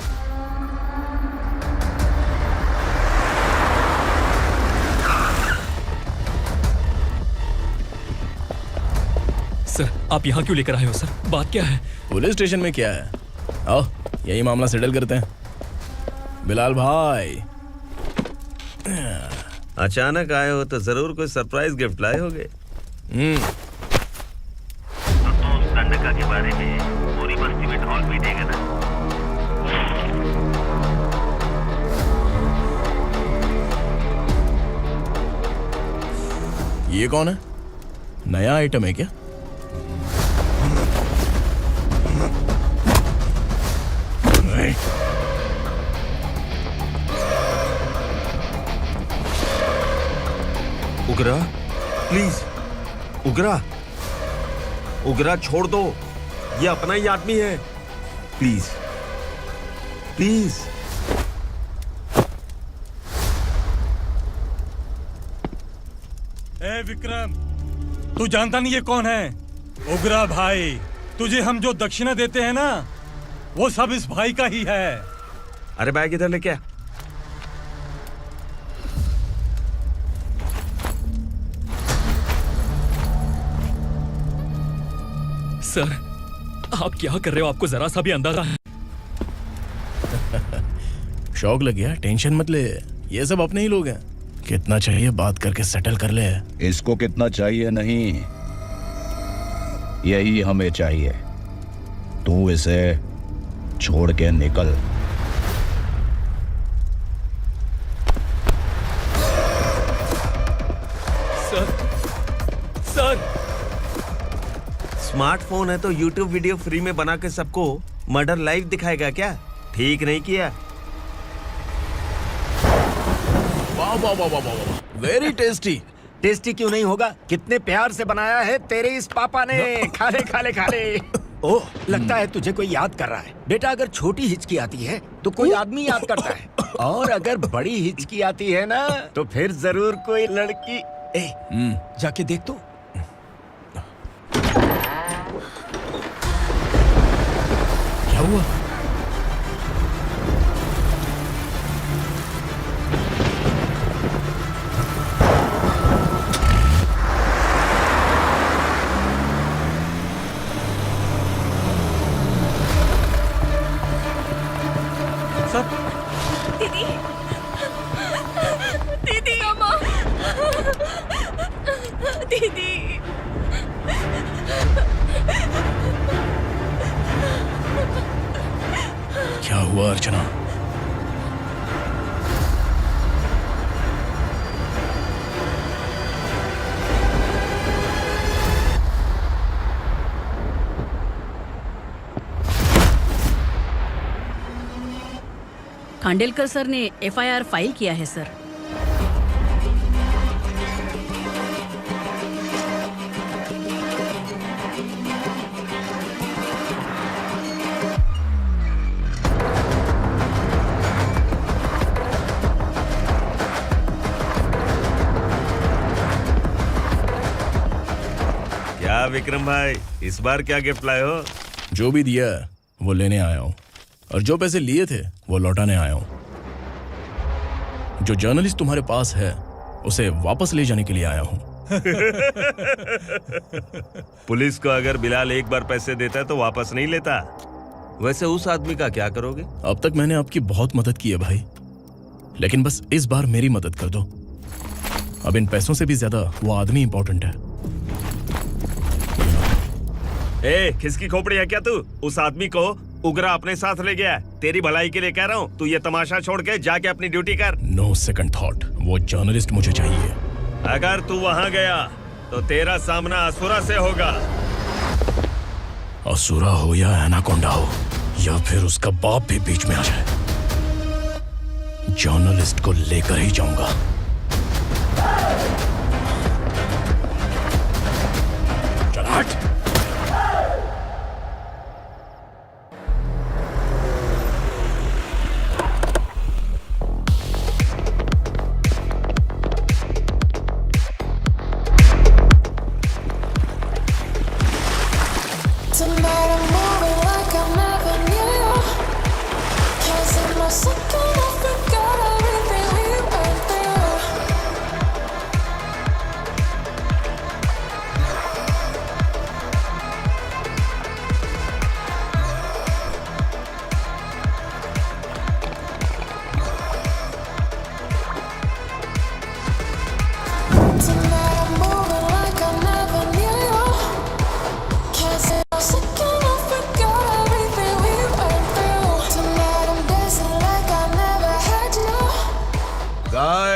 Sir आप यहाँ क्यों लेकर आए हो सर? बात क्या है? पुलिस स्टेशन में क्या है? आओ यही मामला सेटल करते हैं। बिलाल भाई, अचानक आए हो तो जरूर कोई सरप्राइज गिफ्ट लाए होगे। तो उस दंडका के बारे में पूरी बस्ती में ढोल पीटेगा ना। ये कौन है? नया आइटम है क्या? उगरा, प्लीज उगरा, उगरा छोड़ दो, ये अपना ही आदमी है। Please please. ए विक्रम, तू जानता नहीं ये कौन है? उगरा भाई। तुझे हम जो दक्षिणा देते हैं ना, वो सब इस भाई का ही है। अरे बैग इधर लेके आ। सर आप क्या कर रहे हो? आपको जरा सा भी अंदाजा है? शौक लग गया? टेंशन मत ले, ये सब अपने ही लोग हैं। कितना चाहिए बात करके सेटल कर ले। इसको कितना चाहिए नहीं, यही हमें चाहिए। तू इसे छोड़ के निकल। सर स्मार्टफोन है तो YouTube वीडियो फ्री में बना के सबको मर्डर लाइव दिखाएगा क्या? ठीक नहीं किया। वाह वाह वाह वाह वाह, वेरी टेस्टी। टेस्टी क्यों नहीं होगा? कितने प्यार से बनाया है तेरे इस पापा ने। खा ले खा ले खा ले। ओह, लगता है तुझे कोई याद कर रहा है। बेटा अगर छोटी हिचकी आती है तो कोई आदमी याद करता है, और अगर बड़ी हिचकी आती है ना तो फिर जरूर कोई लड़की। जाके देख तो। क्या हुआ? दीदी, दीदी, अम्मा, दीदी। क्या हुआ अर्चना? खांडेलकर सर ने FIR फाइल किया है सर। क्या विक्रम भाई, इस बार क्या गिफ्ट लाए हो? जो भी दिया है वो लेने आया हूं, और जो पैसे लिए थे वो लौटाने आया हूं। जो जर्नलिस्ट तुम्हारे पास है उसे वापस ले जाने के लिए आया हूं। पुलिस को अगर बिलाल एक बार पैसे देता है तो वापस नहीं लेता। वैसे उस आदमी का क्या करोगे? अब तक मैंने आपकी बहुत मदद की है भाई, लेकिन बस इस बार मेरी मदद कर दो। अब इन पैसों से भी ज्यादा वो आदमी इंपॉर्टेंट है। ए, किसकी खोपड़ी है क्या तू? उस आदमी को उगरा अपने साथ ले गया। तेरी भलाई के लिए कह रहा हूँ, तू ये तमाशा छोड़ के जाके अपनी ड्यूटी कर। नो सेकंड थॉट, वो जर्नलिस्ट मुझे चाहिए। अगर तू वहाँ गया तो तेरा सामना असुरा से होगा। असुरा हो या एनाकोंडा हो, या फिर उसका बाप भी बीच में आ जाए, जर्नलिस्ट को लेकर ही जाऊंगा। चल हट।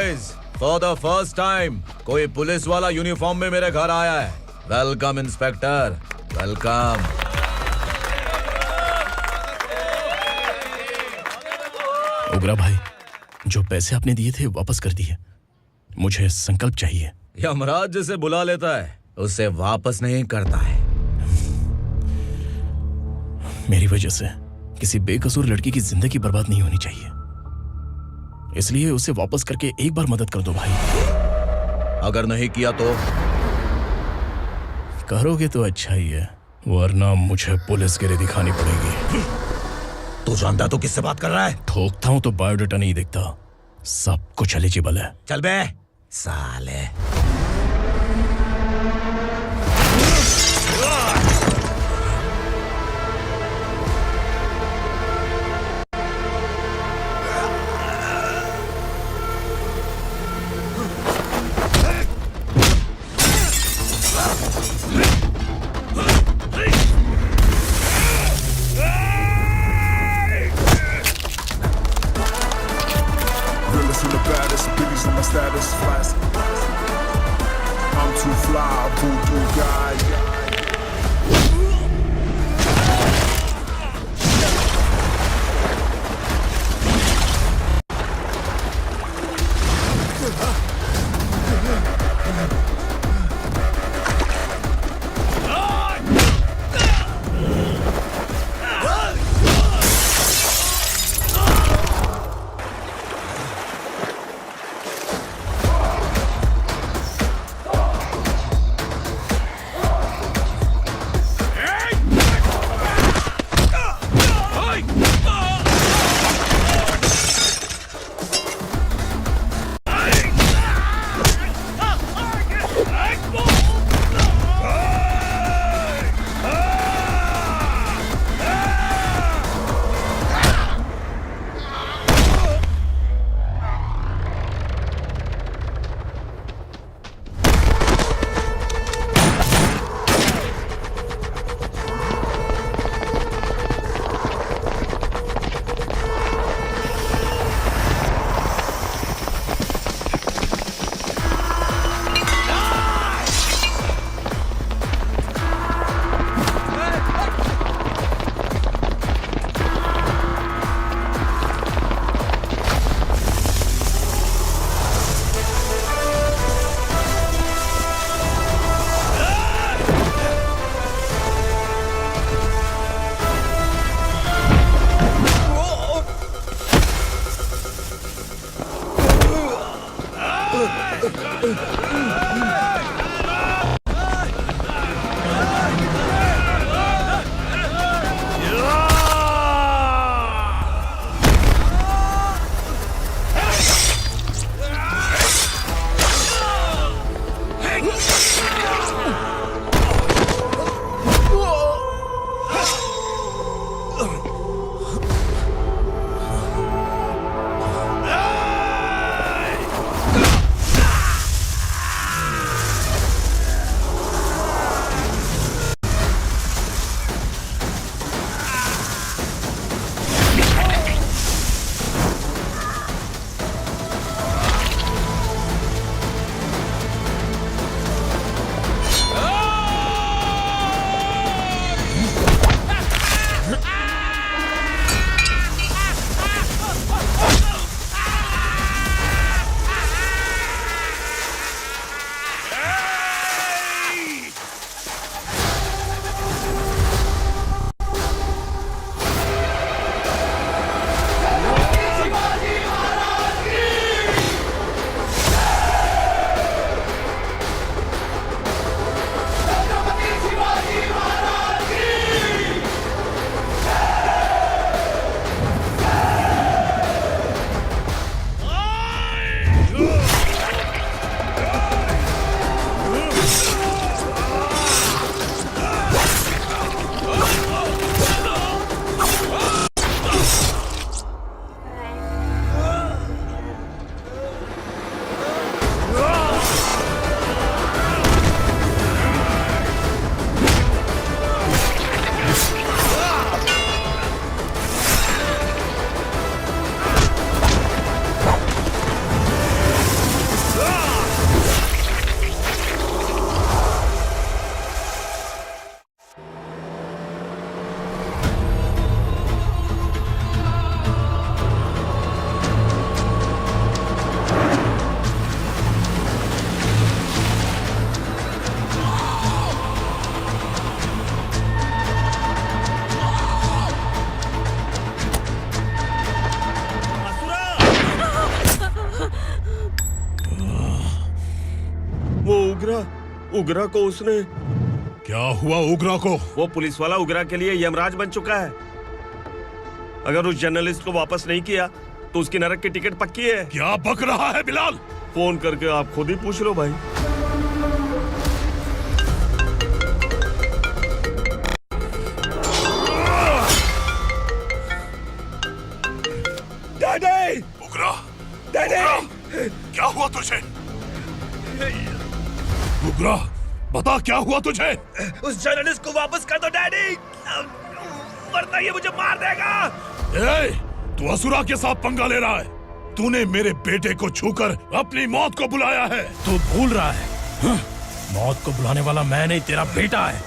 Guys, for the first time कोई पुलिस वाला यूनिफॉर्म में मेरे घर आया है। Welcome inspector, welcome. उग्रा भाई, जो पैसे आपने दिए थे वापस कर दिए। मुझे संकल्प चाहिए। यमराज जिसे बुला लेता है उसे वापस नहीं करता है। मेरी वजह से किसी बेकसूर लड़की की जिंदगी बर्बाद नहीं होनी चाहिए, इसलिए उसे वापस करके एक बार मदद कर दो भाई। अगर नहीं किया तो? करोगे तो अच्छा ही है, वरना मुझे पुलिसगिरी दिखानी पड़ेगी। तू जानता तो किससे बात कर रहा है? ठोकता हूं तो बायोडाटा नहीं दिखता, सब कुछ एलिजिबल है। चल बे साले। उग्रा को उसने। क्या हुआ उग्रा को? वो पुलिस वाला उग्रा के लिए यमराज बन चुका है। अगर उस जर्नलिस्ट को वापस नहीं किया तो उसकी नरक की टिकट पक्की है। क्या बक रहा है बिलाल? फोन करके आप खुद ही पूछ लो भाई। डैडी! उग्रा! डैडी! क्या हुआ तुझे? उग्रा, बता क्या हुआ तुझे? उस जर्नलिस्ट को वापस कर दो डैडी, वरना ये मुझे मार देगा। तू असुरा के साथ पंगा ले रहा है। तूने मेरे बेटे को छूकर अपनी मौत को बुलाया है। तू भूल रहा है, मौत को बुलाने वाला मैं नहीं, तेरा बेटा है।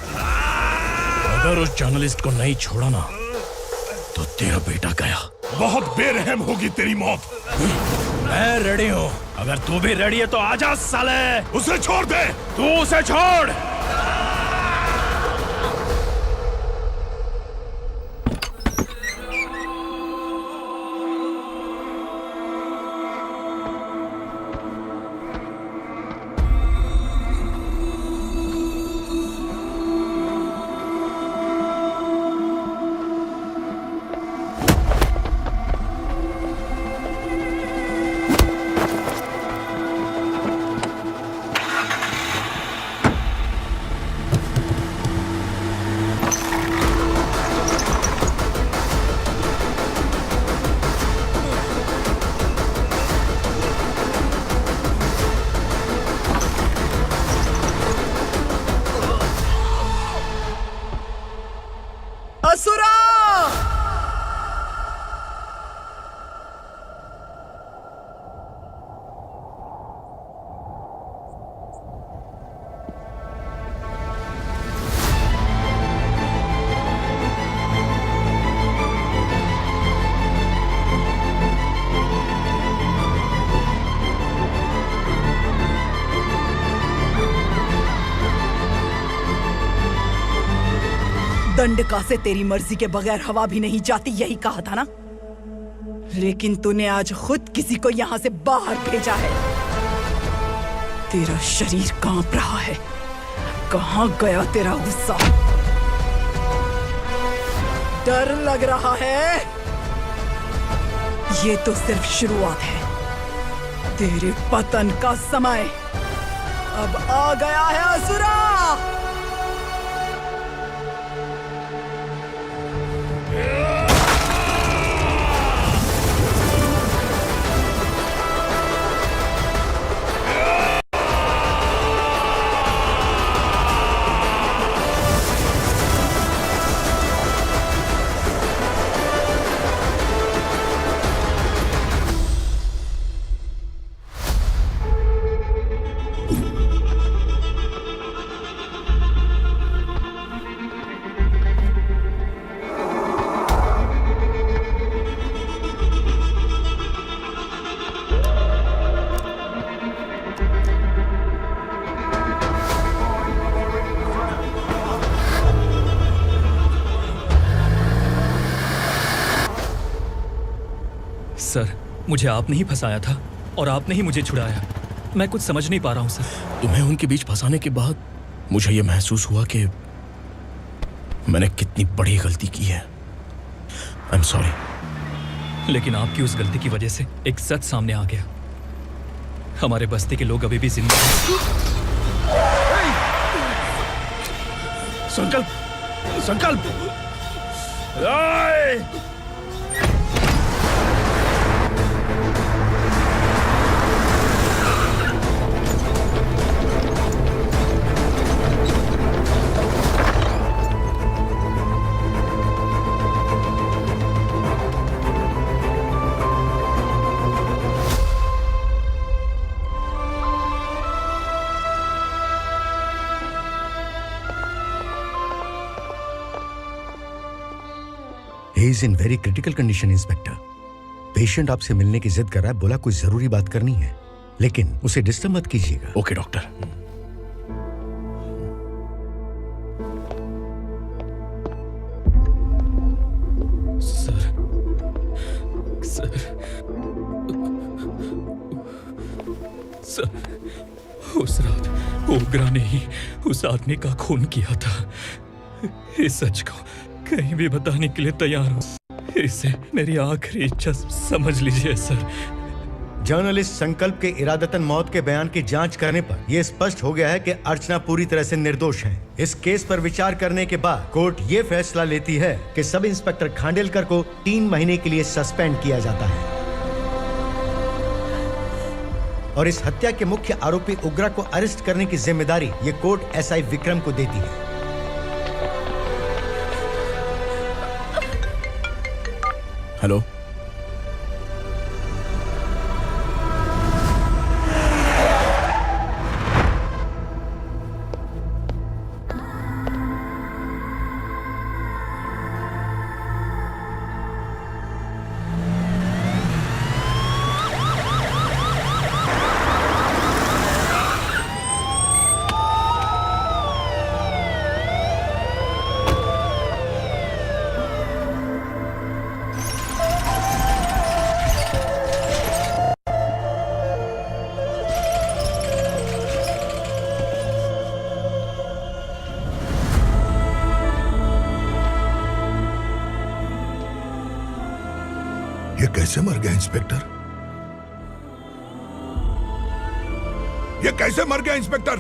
अगर उस जर्नलिस्ट को नहीं छोड़ा ना तो तेरा बेटा गया। बहुत बेरहम होगी तेरी मौत। मैं रेडी हूँ, अगर तू भी रेडी है तो आजा साले। उसे छोड़ दे। तू उसे छोड़। असुरा! दंडका से तेरी मर्जी के बगैर हवा भी नहीं जाती, यही कहा था ना? लेकिन तूने आज खुद किसी को यहाँ से बाहर भेजा है। तेरा शरीर कांप रहा है। कहाँ गया तेरा गुस्सा? डर लग रहा है? ये तो सिर्फ शुरुआत है। तेरे पतन का समय अब आ गया है असुरा। सर, मुझे आपने ही फंसाया था और आपने ही मुझे छुड़ाया। मैं कुछ समझ नहीं पा रहा हूँ सर। तुम्हें उनके बीच फंसाने के बाद मुझे यह महसूस हुआ कि मैंने कितनी बड़ी गलती की है। I am sorry. लेकिन आपकी उस गलती की वजह से एक सच सामने आ गया। हमारे बस्ती के लोग अभी भी जिंदा हैं। संकल्प, संकल्प! He is in very critical condition, inspector. Patient आपसे मिलने की जिद कर रहा है, बोला कुछ जरूरी बात करनी है, लेकिन उसे डिस्टर्ब मत कीजिएगा। Okay doctor. सर, उस रात ओग्रा ने ही उस आदमी का खून किया था। इस सच को कहीं भी बताने के लिए तैयार हूँ। इसे मेरी आखिरी इच्छा समझ लीजिए सर। जर्नलिस्ट संकल्प के इरादतन मौत के बयान की जांच करने पर यह स्पष्ट हो गया है कि अर्चना पूरी तरह से निर्दोष है। इस केस पर विचार करने के बाद कोर्ट ये फैसला लेती है कि सब इंस्पेक्टर खांडेलकर को 3 महीने के लिए सस्पेंड किया जाता है और इस हत्या के मुख्य आरोपी उग्रा को अरेस्ट करने की जिम्मेदारी ये कोर्ट एसआई विक्रम को देती है। हेलो, ये कैसे मर गया इंस्पेक्टर? ये कैसे मर गया इंस्पेक्टर?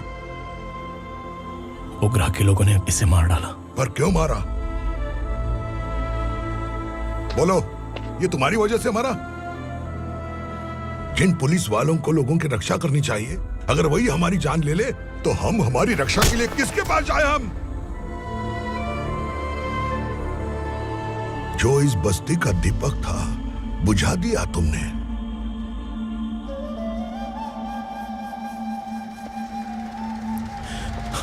उग्रा के लोगों ने इसे मार डाला। पर क्यों मारा? बोलो, ये तुम्हारी वजह से मरा? जिन पुलिस वालों को लोगों की रक्षा करनी चाहिए, अगर वही हमारी जान ले ले तो हम हमारी रक्षा के लिए किसके पास जाए? हम जो इस बस्ती का दीपक था बुझा दिया तुमने।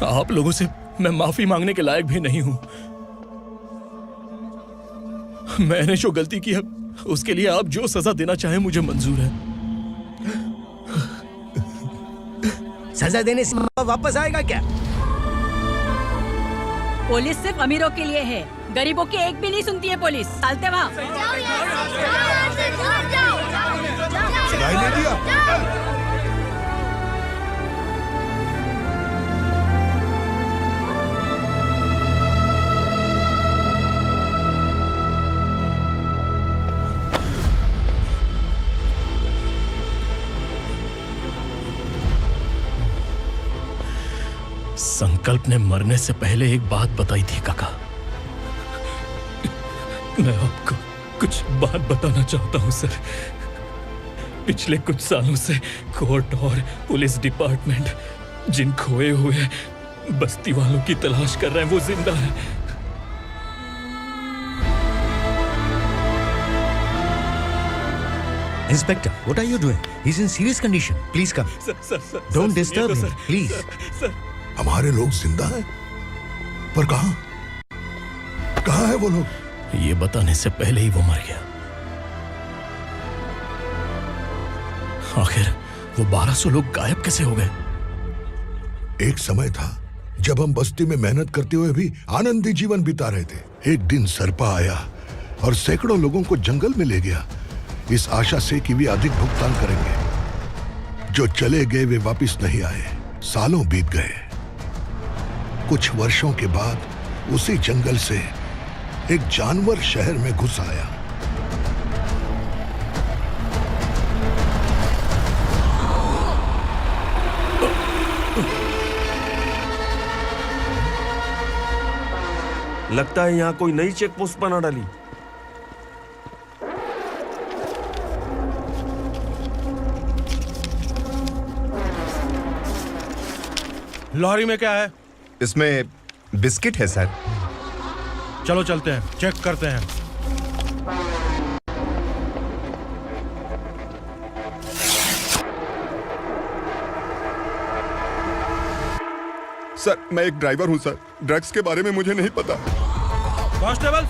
आप लोगों से मैं माफी मांगने के लायक भी नहीं हूं। मैंने जो गलती की है उसके लिए आप जो सजा देना चाहें मुझे मंजूर है। सजा देने से वापस आएगा क्या? पुलिस सिर्फ अमीरों के लिए है, गरीबों की एक भी नहीं सुनती है पुलिस। चलते वहाँ। सुनाई नहीं दिया? संकल्प ने मरने से पहले एक बात बताई थी काका। मैं आपको कुछ बात बताना चाहता हूं सर। पिछले कुछ सालों से कोर्ट और पुलिस डिपार्टमेंट जिन खोए हुए बस्ती वालों की तलाश कर रहे हैं वो जिंदा है। Inspector, what are you doing? He's in serious condition. Please come. Don't disturb him, please. हमारे लोग जिंदा हैं? पर कहां? कहां है वो लोग? ये बताने से पहले ही वो मर गया। आखिर वो 1200 लोग गायब कैसे हो गए? एक समय था जब हम बस्ती में मेहनत करते हुए भी आनंदी जीवन बिता रहे थे। एक दिन सरपा आया और सैकड़ों लोगों को जंगल में ले गया, इस आशा से कि वे अधिक भुगतान करेंगे। जो चले गए वे वापस नहीं आए। सालों बीत गए। कुछ वर्षों के बाद उसी जंगल से एक जानवर शहर में घुस आया। लगता है यहाँ कोई नई चेक पोस्ट बना डाली। लॉरी में क्या है? इसमें बिस्किट है सर। चलो चलते हैं, चेक करते हैं। सर, मैं एक ड्राइवर हूं सर। ड्रग्स के बारे में मुझे नहीं पता। कांस्टेबल,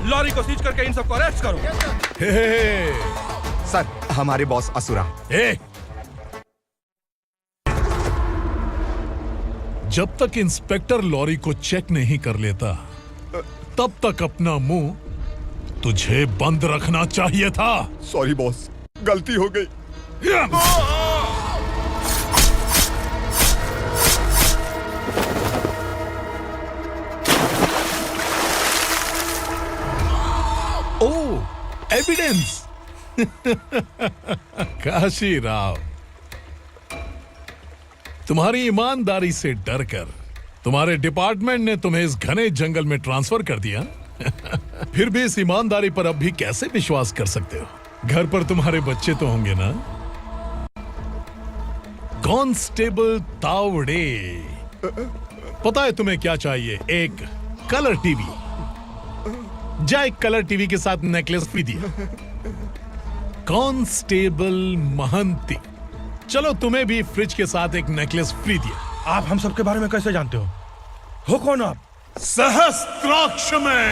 लॉरी को सीज करके इन सबको अरेस्ट करो। सर, हमारे बॉस असुरा। जब तक इंस्पेक्टर लॉरी को चेक नहीं कर लेता तब तक अपना मुंह तुझे बंद रखना चाहिए था। सॉरी बॉस, गलती हो गई। एविडेंस। काशी राव, तुम्हारी ईमानदारी से डरकर तुम्हारे डिपार्टमेंट ने तुम्हें इस घने जंगल में ट्रांसफर कर दिया। फिर भी इस ईमानदारी पर अब भी कैसे विश्वास कर सकते हो? घर पर तुम्हारे बच्चे तो होंगे ना? कांस्टेबल तावड़े, पता है तुम्हें क्या चाहिए? एक कलर टीवी। जा एक कलर टीवी के साथ नेकलेस भी दिया। कांस्टेबल महंती, चलो तुम्हें भी फ्रिज के साथ एक नेकलेस फ्री दिया। आप हम सबके बारे में कैसे जानते हो कौन आप? सहस्त्राक्ष में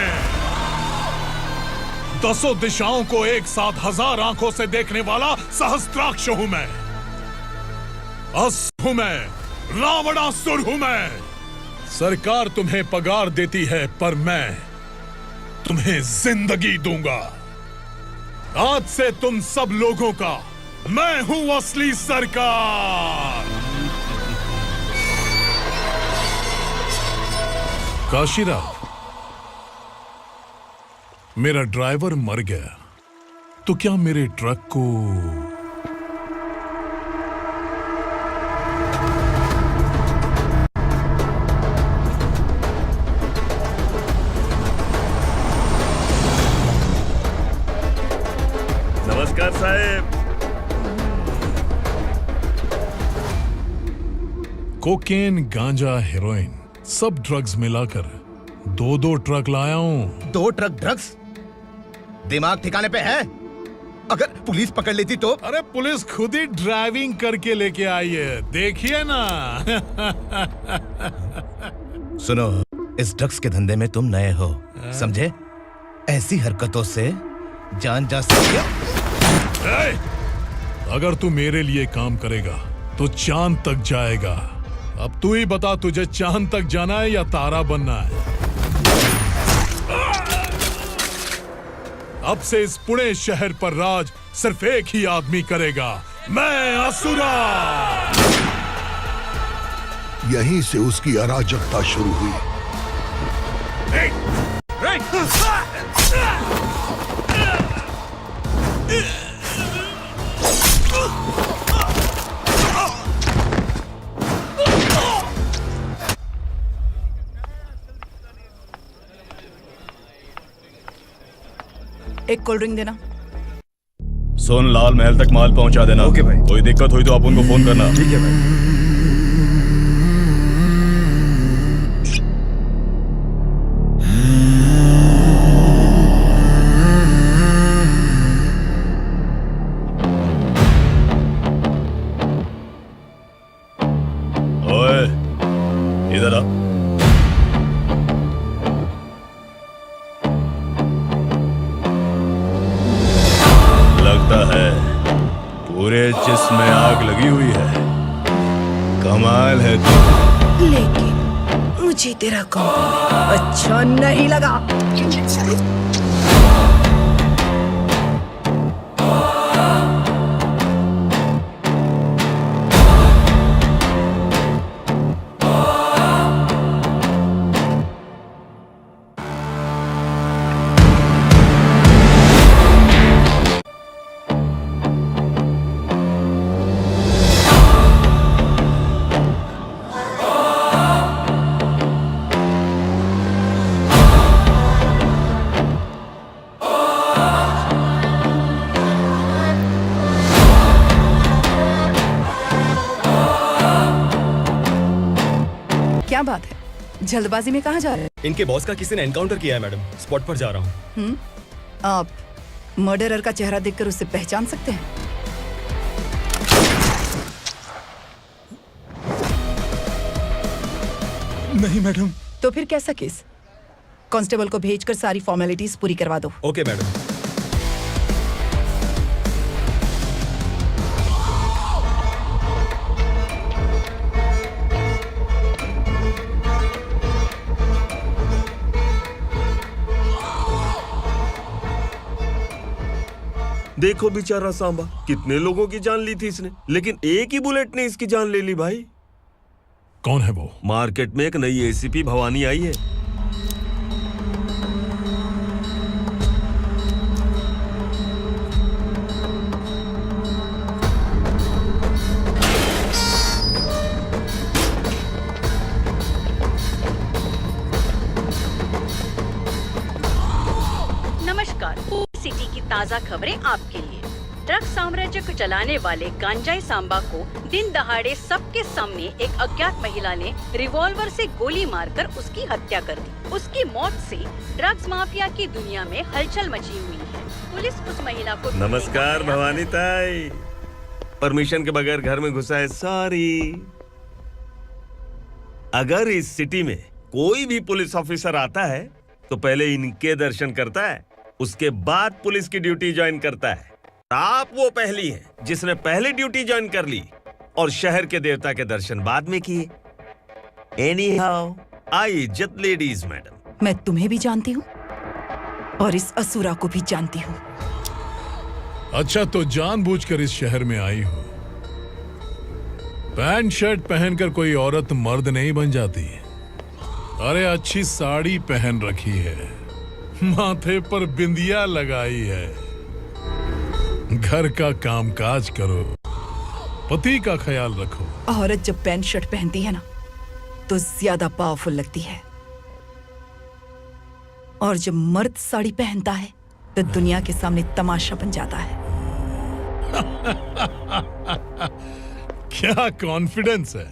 10 दिशाओं को एक साथ 1000 आंखों से देखने वाला सहस्त्राक्ष हूं मैं। असुर हूं मैं, रावणासुर हूं मैं। सरकार तुम्हें पगार देती है पर मैं तुम्हें जिंदगी दूंगा। आज से तुम सब लोगों का मैं हूं असली सरकार। काशीराव, मेरा ड्राइवर मर गया तो क्या मेरे ट्रक को नमस्कार साहब। कोकेन, गांजा, हेरोइन, सब ड्रग्स मिलाकर 2 ट्रक लाया हूं। 2 ट्रक ड्रग्स? दिमाग ठिकाने पे है? अगर पुलिस पकड़ लेती तो? अरे पुलिस खुद ही ड्राइविंग करके लेके आई है, देखिए ना। सुनो, इस ड्रग्स के धंधे में तुम नए हो, समझे? ऐसी हरकतों से जान जा सकती है। अगर तू मेरे लिए काम करेगा तो चांद तक जाएगा। अब तू ही बता, तुझे चांद तक जाना है या तारा बनना है? अब से इस पुणे शहर पर राज सिर्फ एक ही आदमी करेगा, मैं असुरा। यहीं से उसकी अराजकता शुरू हुई। एक कोल्ड ड्रिंक देना। सुन, लाल महल तक माल पहुंचा देना। ओके भाई। कोई दिक्कत हुई तो आप उनको फोन करना। ठीक है भाई। ओए, इधर आ। लगता है पूरे जिस्म में आग लगी हुई है। कमाल है तू। लेकिन मुझे तेरा कॉम्प्लीमेंट अच्छा नहीं लगा। क्या बात है, जल्दबाजी में कहाँ जा रहे हैं? इनके बॉस का किसी ने एनकाउंटर किया है मैडम, स्पॉट पर जा रहा हूँ। आप मर्डरर का चेहरा देखकर उसे पहचान सकते हैं? नहीं मैडम। तो फिर कैसा केस? कांस्टेबल को भेजकर सारी फॉर्मेलिटीज पूरी करवा दो। Okay madam. देखो बेचारा सांबा, कितने लोगों की जान ली थी इसने, लेकिन एक ही बुलेट ने इसकी जान ले ली भाई। कौन है वो? मार्केट में एक नई एसीपी भवानी आई है। ताज़ा खबरें आपके लिए। ड्रग्स साम्राज्य को चलाने वाले गांजाई सांबा को दिन दहाड़े सबके सामने एक अज्ञात महिला ने रिवॉल्वर से गोली मारकर उसकी हत्या कर दी। उसकी मौत से ड्रग्स माफिया की दुनिया में हलचल मची हुई है। पुलिस उस महिला को नमस्कार भवानी ताई, परमिशन के बगैर घर में घुसा है, सॉरी। अगर इस सिटी में कोई भी पुलिस ऑफिसर आता है तो पहले इनके दर्शन करता है, उसके बाद पुलिस की ड्यूटी ज्वाइन करता है। आप वो पहली हैं जिसने पहले ड्यूटी ज्वाइन कर ली और शहर के देवता के दर्शन बाद में किए। एनीहाउ, आई इज्जत लेडीज मैडम। मैं तुम्हें भी जानती हूँ और इस असुरा को भी जानती हूँ। अच्छा, तो जानबूझकर इस शहर में आई हो। पैंट शर्ट पहनकर कोई औरत मर्द नहीं बन जाती। अरे अच्छी साड़ी पहन रखी है, माथे पर बिंदिया लगाई है, घर का कामकाज करो, पति का ख्याल रखो। औरत जब पैंट शर्ट पहनती है ना तो ज्यादा पावरफुल लगती है, और जब मर्द साड़ी पहनता है तो दुनिया के सामने तमाशा बन जाता है। क्या कॉन्फिडेंस है।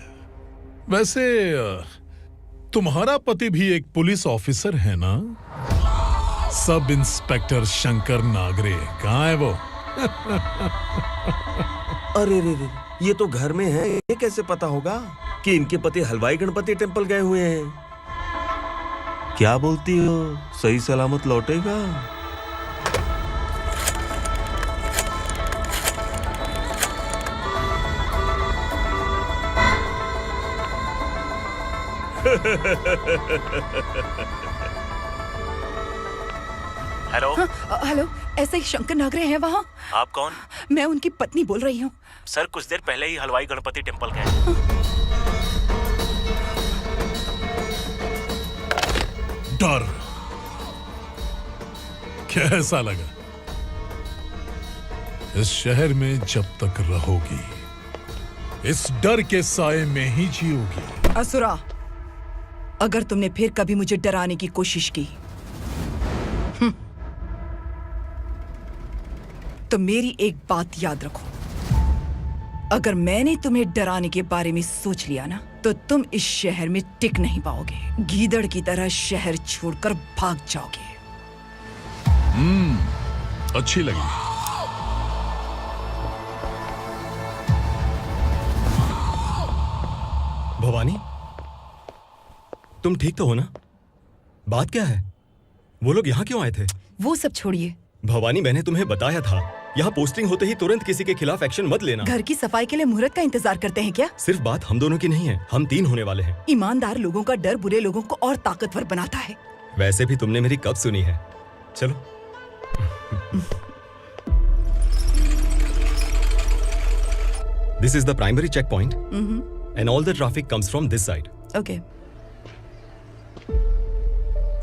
वैसे तुम्हारा पति भी एक पुलिस ऑफिसर है ना? सब इंस्पेक्टर शंकर नागरे, कहाँ है वो? अरे रे रे, ये तो घर में है, ये कैसे पता होगा कि इनके पति हलवाई गणपति टेम्पल गए हुए हैं? क्या बोलती हो, सही सलामत लौटेगा? हेलो। हेलो, ऐसे ही शंकर नागरे हैं वहाँ? आप कौन? मैं उनकी पत्नी बोल रही हूँ। सर कुछ देर पहले ही हलवाई गणपति टेम्पल गए। डर कैसा लगा? इस शहर में जब तक रहोगी इस डर के साए में ही जियोगी। असुरा, अगर तुमने फिर कभी मुझे डराने की कोशिश की तो मेरी एक बात याद रखो, अगर मैंने तुम्हें डराने के बारे में सोच लिया ना तो तुम इस शहर में टिक नहीं पाओगे। गीदड़ की तरह शहर छोड़कर भाग जाओगे। अच्छी लगी। भवानी, तुम ठीक तो हो ना? बात क्या है? वो लोग यहाँ क्यों आए थे? वो सब छोड़िए भवानी, मैंने तुम्हें बताया था यहाँ पोस्टिंग होते ही तुरंत किसी के खिलाफ एक्शन मत लेना। घर की सफाई के लिए मुहूर्त का इंतजार करते हैं क्या? सिर्फ बात हम दोनों की नहीं है, हम 3 होने वाले हैं। ईमानदार लोगों का डर बुरे लोगों को और ताकतवर बनाता है। वैसे भी तुमने मेरी कब सुनी है। चलो। This is the primary checkpoint, and all the traffic comes from this side. Okay.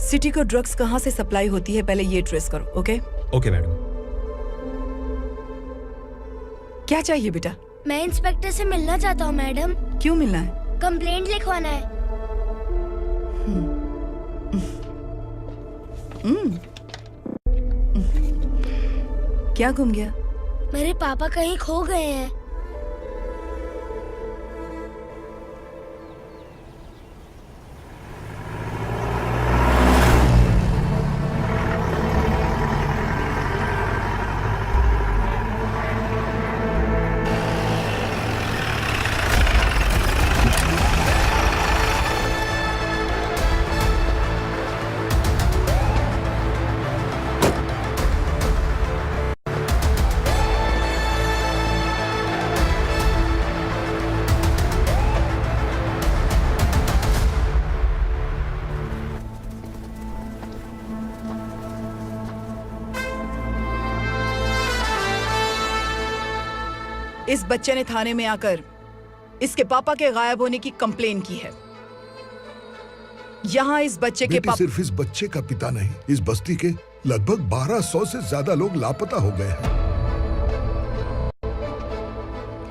City को ड्रग्स कहाँ से सप्लाई होती है पहले ये ट्रेस करो, ओके? Okay madam. क्या चाहिए बेटा? मैं इंस्पेक्टर से मिलना चाहता हूँ मैडम। क्यों मिलना है? कंप्लेंट लिखवाना है। क्या घूम गया? मेरे पापा कहीं खो गए हैं। इस बच्चे ने थाने में आकर इसके पापा के गायब होने की कंप्लेन की है। यहाँ इस बच्चे के पापा सिर्फ इस बच्चे का पिता नहीं, इस बस्ती के लगभग 1200 से ज्यादा लोग लापता हो गए हैं।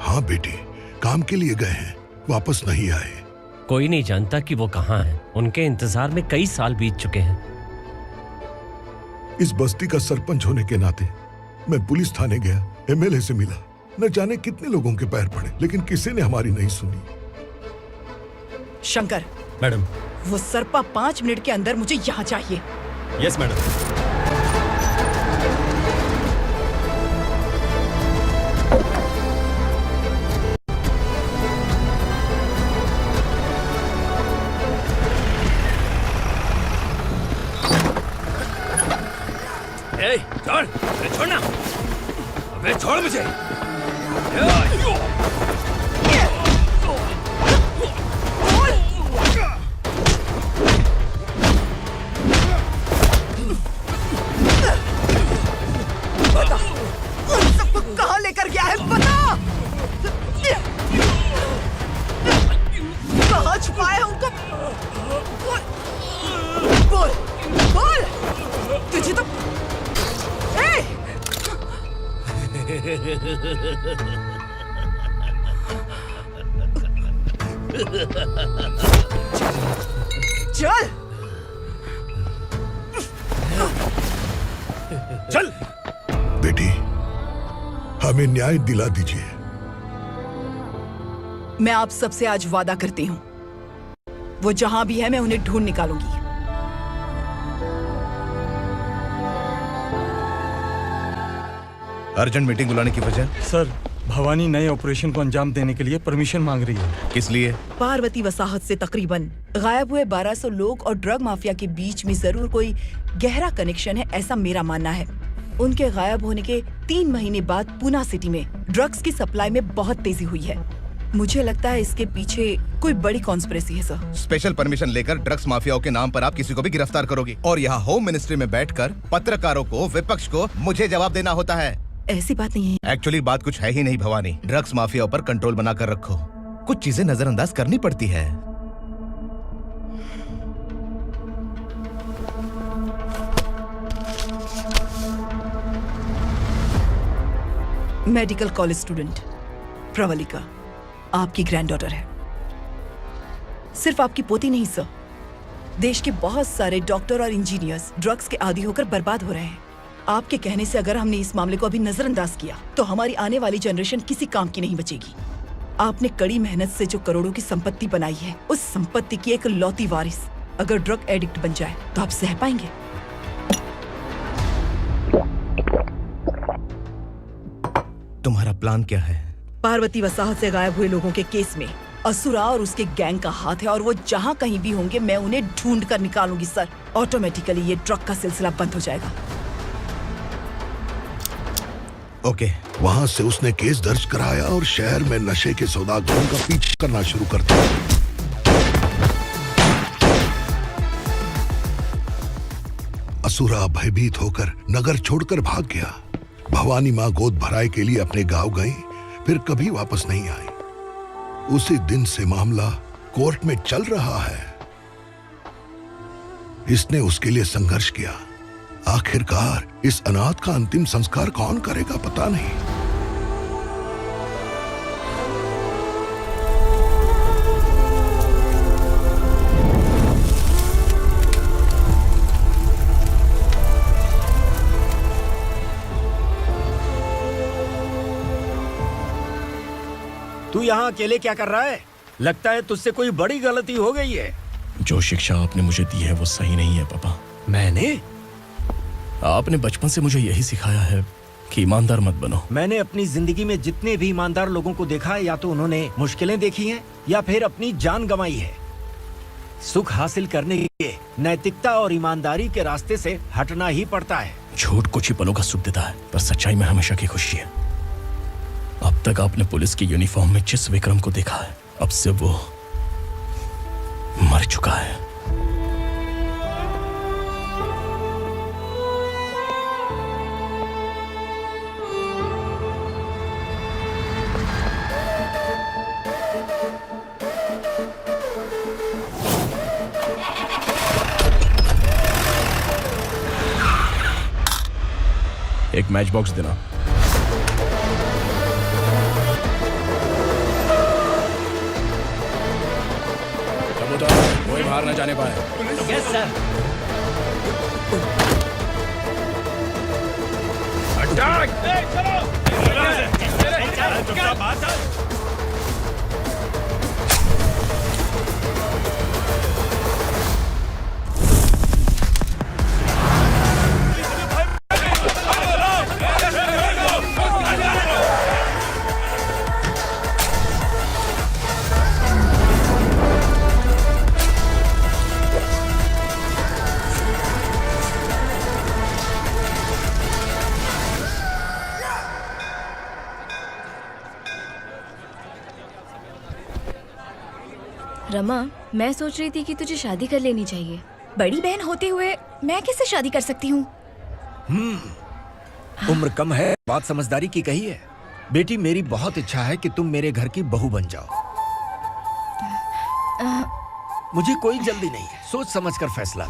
हाँ बेटी, काम के लिए गए हैं, वापस नहीं आए। कोई नहीं जानता कि वो कहाँ हैं। उनके इंतजार में कई साल बीत चुके हैं। इस बस्ती का सरपंच होने के नाते मैं पुलिस थाने गया, एमएलए से मिला, न जाने कितने लोगों के पैर पड़े, लेकिन किसी ने हमारी नहीं सुनी। शंकर, मैडम। वो सरपा 5 मिनट के अंदर मुझे यहाँ चाहिए। Yes madam. छोड़, अरे छोड़ना, अबे छोड़ मुझे। बता, उन सबको कहाँ लेकर गया है, बता। कहाँ छुपाया उनको? बोल, बोल। तुझे तो चल चल बेटी, हमें न्याय दिला दीजिए। मैं आप सबसे आज वादा करती हूँ, वो जहां भी है मैं उन्हें ढूंढ निकालूंगी। अर्जेंट मीटिंग बुलाने की वजह? सर, भवानी नए ऑपरेशन को अंजाम देने के लिए परमिशन मांग रही है। किस लिए? पार्वती वसाहत से तकरीबन गायब हुए 1200 लोग और ड्रग माफिया के बीच में जरूर कोई गहरा कनेक्शन है, ऐसा मेरा मानना है। उनके गायब होने के 3 महीने बाद पूना सिटी में ड्रग्स की सप्लाई में बहुत तेजी हुई है। मुझे लगता है इसके पीछे कोई बड़ी कॉन्स्पिरेसी है सर। स्पेशल परमिशन लेकर ड्रग्स माफियाओं के नाम पर आप किसी को भी गिरफ्तार करोगी और यहाँ होम मिनिस्ट्री में बैठकर पत्रकारों को, विपक्ष को मुझे जवाब देना होता है। ऐसी बात नहीं है। एक्चुअली बात कुछ है ही नहीं भवानी। ड्रग्स माफियाओं पर कंट्रोल बनाकर रखो, कुछ चीजें नजरअंदाज करनी पड़ती है। मेडिकल कॉलेज स्टूडेंट प्रवलिका आपकी ग्रैंडडॉटर है। सिर्फ आपकी पोती नहीं सर, देश के बहुत सारे डॉक्टर और इंजीनियर्स ड्रग्स के आदी होकर बर्बाद हो रहे हैं। आपके कहने से अगर हमने इस मामले को अभी नजरअंदाज किया तो हमारी आने वाली जनरेशन किसी काम की नहीं बचेगी। आपने कड़ी मेहनत से जो करोड़ों की संपत्ति बनाई है, उस संपत्ति की एक लौती वारिस अगर ड्रग एडिक्ट बन जाए तो आप सह पाएंगे? तुम्हारा प्लान क्या है? पार्वती वसाहत से गायब हुए लोगों के केस में असुरा और उसके गैंग का हाथ है और वो जहाँ कहीं भी होंगे मैं उन्हें ढूंढ कर निकालूंगी सर। ऑटोमेटिकली ये ड्रग का सिलसिला बंद हो जाएगा। ओके। वहाँ से उसने केस दर्ज कराया और शहर में नशे के सौदागरों का पीछा करना शुरू कर दिया। असुरा भयभीत होकर नगर छोड़कर भाग गया। भवानी माँ गोद भराई के लिए अपने गांव गई, फिर कभी वापस नहीं आई। उसी दिन से मामला कोर्ट में चल रहा है। इसने उसके लिए संघर्ष किया। आखिरकार इस अनाथ का अंतिम संस्कार कौन करेगा पता नहीं। तू यहाँ अकेले क्या कर रहा है? लगता है तुझसे कोई बड़ी गलती हो गई है। जो शिक्षा आपने मुझे दी है वो सही नहीं है पापा। मैंने? आपने बचपन से मुझे यही सिखाया है कि ईमानदार मत बनो। मैंने अपनी जिंदगी में जितने भी ईमानदार लोगों को देखा है, या तो उन्होंने मुश्किलें देखी हैं या फिर अपनी जान गंवाई है। सुख हासिल करने के लिए नैतिकता और ईमानदारी के रास्ते से हटना ही पड़ता है। झूठ कुछ ही पलों का सुख देता है, पर सच्चाई में हमेशा की खुशी है। अब तक आपने पुलिस की यूनिफॉर्म में जिस विक्रम को देखा है, अब से वो मर चुका है। एक मैच बॉक्स देना। कोई बाहर न जाने पाए। Yes sir. रमा, मैं सोच रही थी कि तुझे शादी कर लेनी चाहिए। बड़ी बहन होते हुए मैं कैसे शादी कर सकती हूँ? उम्र कम है, बात समझदारी की कही है। बेटी, मेरी बहुत इच्छा है कि तुम मेरे घर की बहू बन जाओ। मुझे कोई जल्दी नहीं है, सोच समझकर फैसला।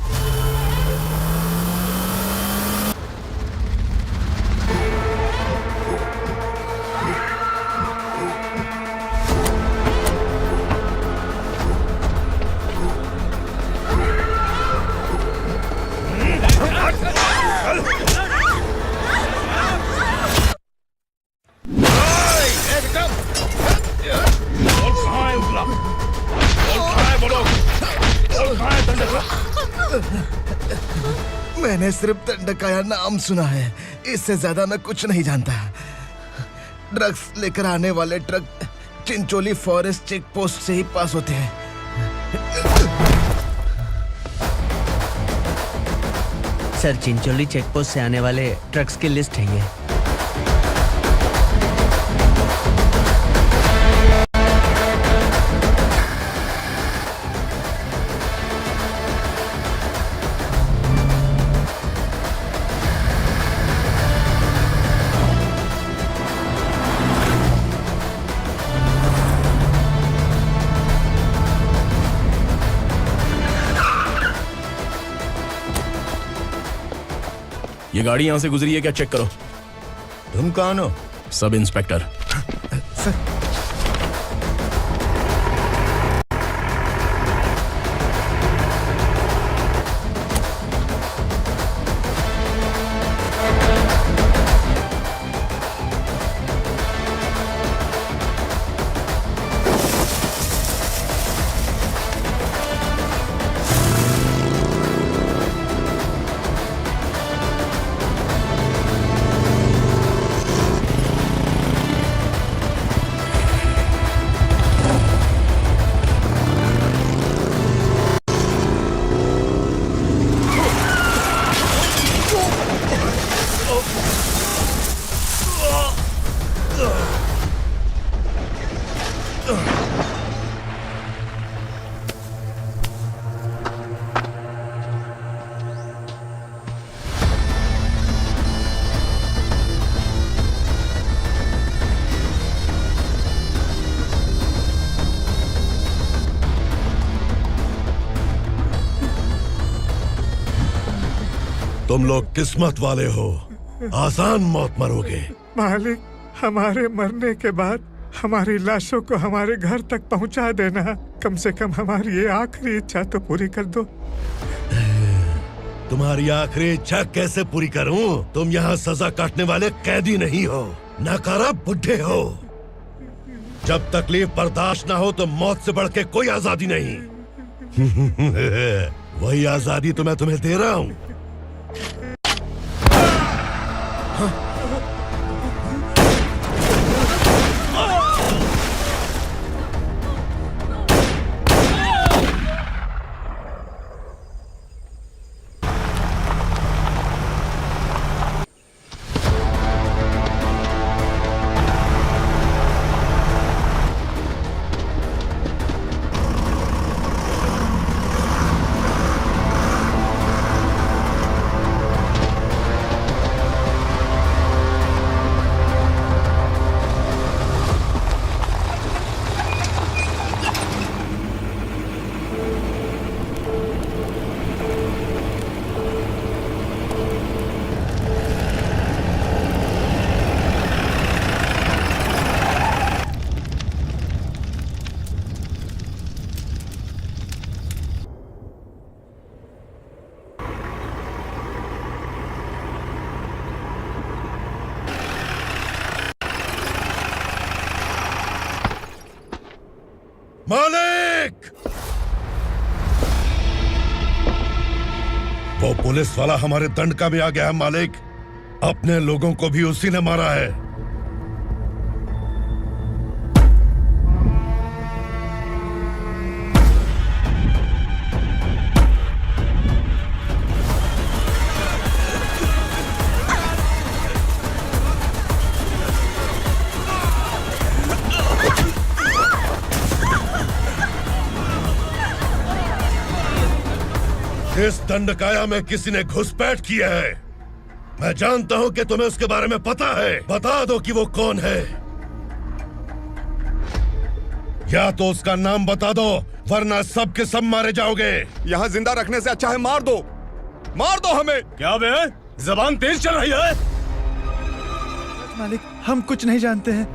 मैंने सिर्फ दंडकाया नाम सुना है, इससे ज्यादा मैं कुछ नहीं जानता। ड्रग्स लेकर आने वाले truck Chincholi forest check post से ही पास होते हैं। सर, चिंचोली चेक पोस्ट से आने वाले ट्रक्स की लिस्ट है ये। ये गाड़ी यहां से गुजरी है क्या, चेक करो। तुम कौन हो? Sub inspector. तुम लोग किस्मत वाले हो, आसान मौत मरोगे। मालिक, हमारे मरने के बाद हमारी लाशों को हमारे घर तक पहुंचा देना। कम से कम हमारी ये आखिरी इच्छा तो पूरी कर दो। तुम्हारी आखिरी इच्छा कैसे पूरी करूं? तुम यहाँ सजा काटने वाले कैदी नहीं हो, नकारा बुढ़े हो। जब तकलीफ बर्दाश्त ना हो तो मौत से बढ़ के कोई आजादी नहीं। वही आजादी तो मैं तुम्हें दे रहा हूँ। मालिक! वो पुलिस वाला हमारे दंड का भी आ गया है मालिक। अपने लोगों को भी उसी ने मारा है। इस दंडकाया में किसी ने घुसपैठ किया है। मैं जानता हूं कि तुम्हें उसके बारे में पता है। बता दो कि वो कौन है, या तो उसका नाम बता दो, वरना सब के सब मारे जाओगे। यहाँ जिंदा रखने से अच्छा है मार दो हमें। क्या बे? जबान तेज चल रही है। मालिक, हम कुछ नहीं जानते हैं।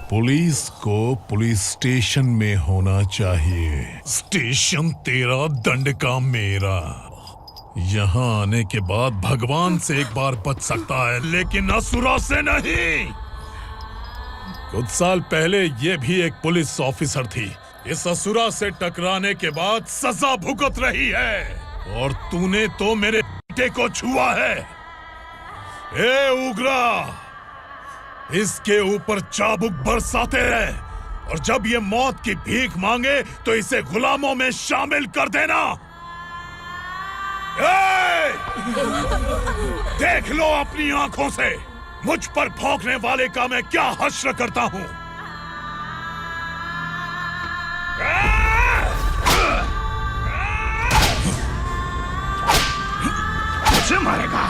पुलिस को पुलिस स्टेशन में होना चाहिए। स्टेशन तेरा, दंड का मेरा। यहाँ आने के बाद भगवान से एक बार बच सकता है, लेकिन असुरा से नहीं। कुछ साल पहले ये भी एक पुलिस ऑफिसर थी। इस असुरा से टकराने के बाद सजा भुगत रही है, और तूने तो मेरे बेटे को छुआ है। ए उग्रा, इसके ऊपर चाबुक बरसाते रहे, और जब ये मौत की भीख मांगे तो इसे गुलामों में शामिल कर देना। देख लो अपनी आंखों से मुझ पर भौंकने वाले का मैं क्या हश्र करता हूं। मुझे मारेगा।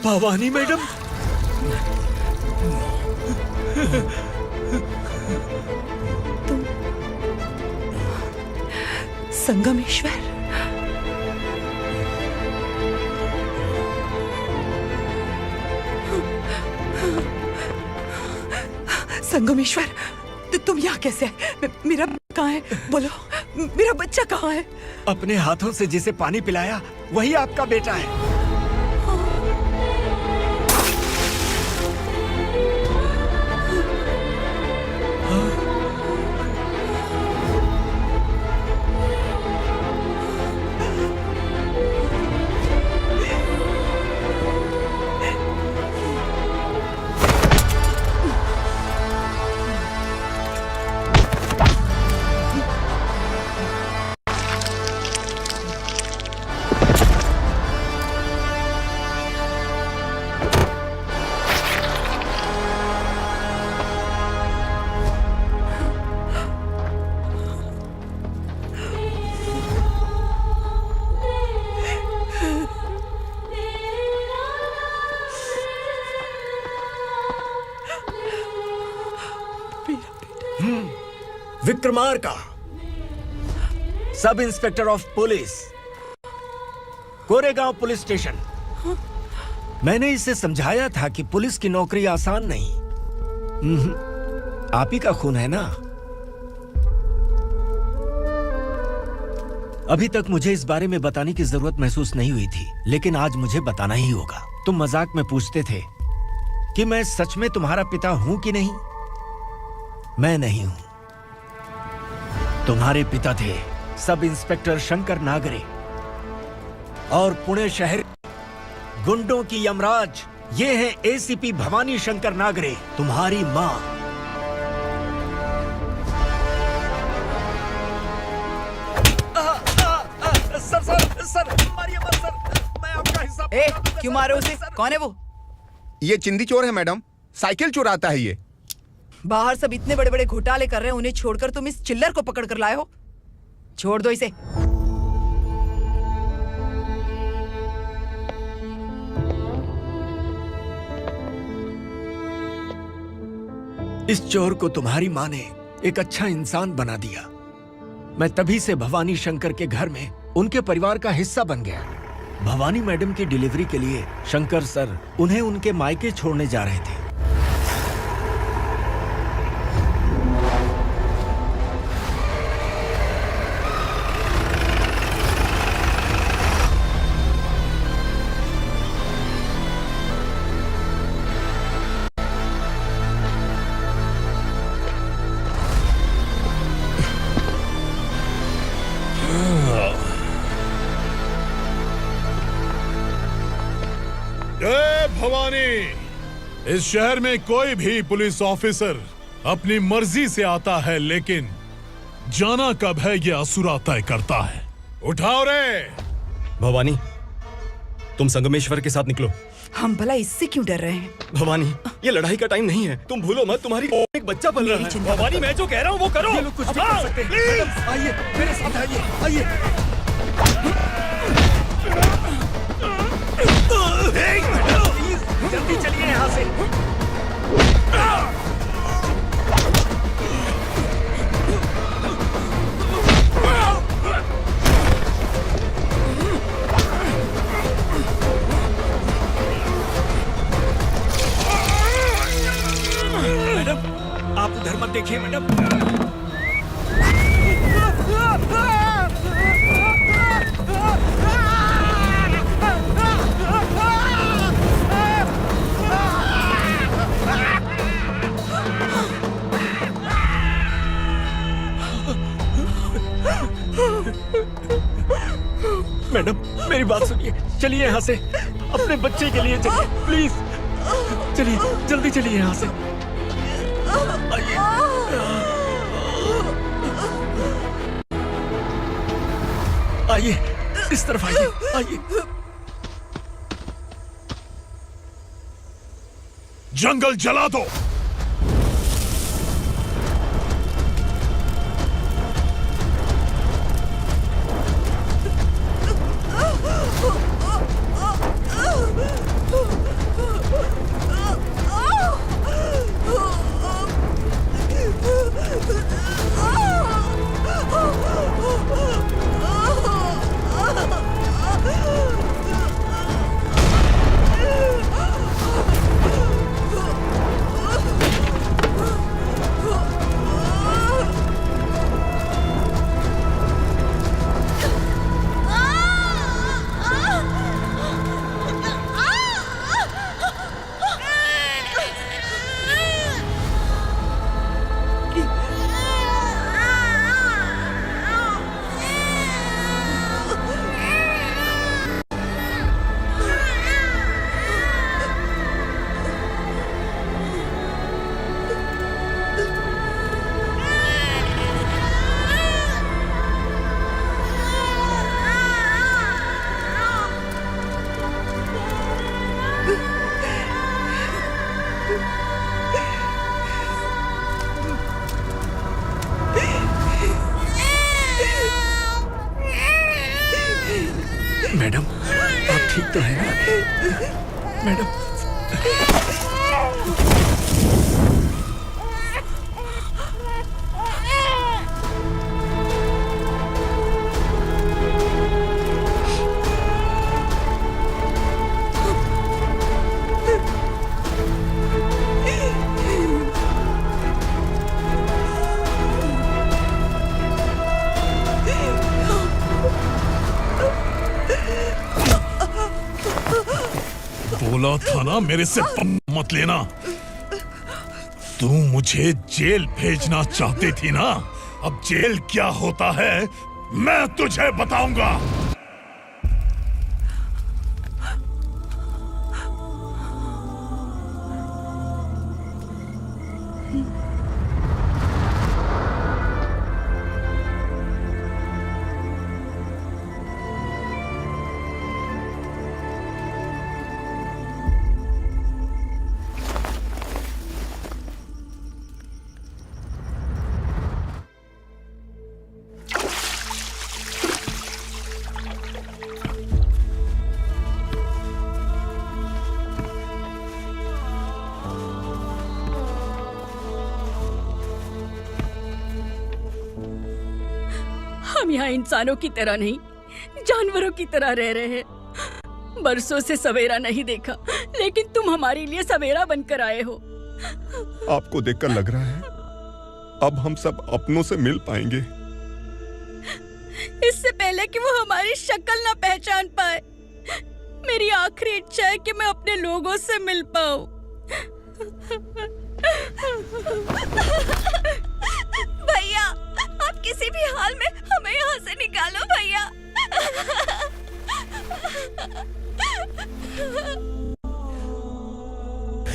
भवानी मैडम, तुम संगमेश्वर? संगमेश्वर, तुम यहाँ कैसे आए? मेरा कहाँ है? बोलो, मेरा बच्चा कहाँ है? अपने हाथों से जिसे पानी पिलाया वही आपका बेटा है। Vikramarka, sub inspector of police, Koregaon police station. मैंने इसे समझाया था कि पुलिस की नौकरी आसान नहीं। आप ही का खून है ना। अभी तक मुझे इस बारे में बताने की जरूरत महसूस नहीं हुई थी, लेकिन आज मुझे बताना ही होगा। तुम मजाक में पूछते थे कि मैं सच में तुम्हारा पिता हूं कि नहीं। मैं नहीं हूं। तुम्हारे पिता थे सब इंस्पेक्टर शंकर नागरे, और पुणे शहर गुंडों की यमराज ये है एसीपी भवानी शंकर नागरे, तुम्हारी मां। सर, मारिए मत सर, मैं आपका हिस्सा। क्यों मारे उसे? कौन है वो? ये चिंदी चोर है मैडम, साइकिल चुराता है ये। बाहर सब इतने बड़े बड़े घोटाले कर रहे हैं, उन्हें छोड़कर तुम इस चिल्लर को पकड़ कर लाए हो। छोड़ दो इसे। इस चोर को तुम्हारी मां ने एक अच्छा इंसान बना दिया। मैं तभी से भवानी शंकर के घर में उनके परिवार का हिस्सा बन गया। भवानी मैडम की डिलीवरी के लिए शंकर सर उन्हें उनके मायके छोड़ने जा रहे थे। भवानी, इस शहर में कोई भी पुलिस ऑफिसर अपनी मर्जी से आता है, लेकिन जाना कब है ये असुरा तय करता है। उठाओ रे। भवानी, तुम संगमेश्वर के साथ निकलो। हम भला इससे क्यों डर रहे हैं? भवानी, ये लड़ाई का टाइम नहीं है। तुम भूलो मत, तुम्हारी एक बच्चा पल रहा है। भवानी, मैं जो कह रहा हूँ वो करो। ये लोग कुछ भी कर सकते हैं। आइए मेरे साथ, आइए। जल्दी चलिए यहाँ से। मैडम, आप उधर मत देखिए मैडम। मैडम, मेरी बात सुनिए, चलिए यहाँ से। अपने बच्चे के लिए चलिए, प्लीज। चलिए, जल्दी चलिए यहाँ से। आइए, इस तरफ आइए। जंगल जला दो। मैडम, आप ठीक तो हैं ना? मैडम, बोला था ना मेरे से मत लेना। तू मुझे जेल भेजना चाहती थी ना? अब जेल क्या होता है मैं तुझे बताऊंगा। हम यहाँ इंसानों की तरह नहीं, जानवरों की तरह रह रहे हैं। बरसों से सवेरा नहीं देखा, लेकिन तुम हमारे लिए सवेरा बनकर आए हो। आपको देखकर लग रहा है अब हम सब अपनों से मिल पाएंगे। इससे पहले कि वो हमारी शक्ल ना पहचान पाए, मेरी आखिरी इच्छा है कि मैं अपने लोगों से मिल पाऊं। भैया, आप किसी भी हाल में हमें यहाँ से निकालो भैया।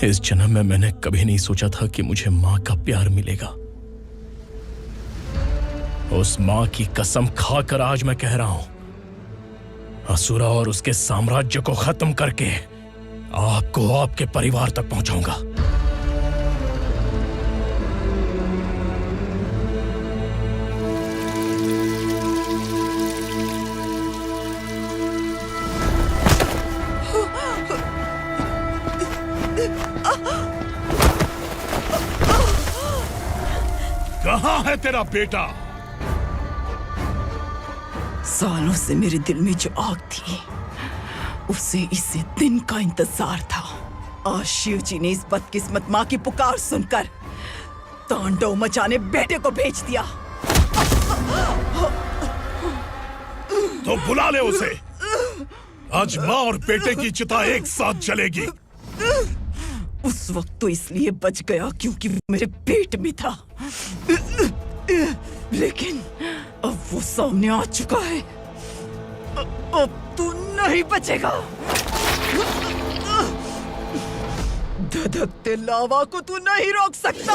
इस जन्म में मैंने कभी नहीं सोचा था कि मुझे माँ का प्यार मिलेगा। उस माँ की कसम खाकर आज मैं कह रहा हूं, असुरा और उसके साम्राज्य को खत्म करके आपको आपके परिवार तक पहुंचाऊंगा। कहाँ है तेरा बेटा? सालों से मेरे दिल में जो आग थी, उसे इसी दिन का इंतजार था। आज शिव जी ने इस बदकिस्मत माँ की पुकार सुनकर तांडव मचाने बेटे को भेज दिया। तो बुला ले उसे। आज माँ और बेटे की चिता एक साथ जलेगी। उस वक्त तो इसलिए बच गया क्योंकि वो मेरे पेट में था, लेकिन अब वो सामने आ चुका है। अब तू नहीं बचेगा। धधकते लावा को तू नहीं रोक सकता।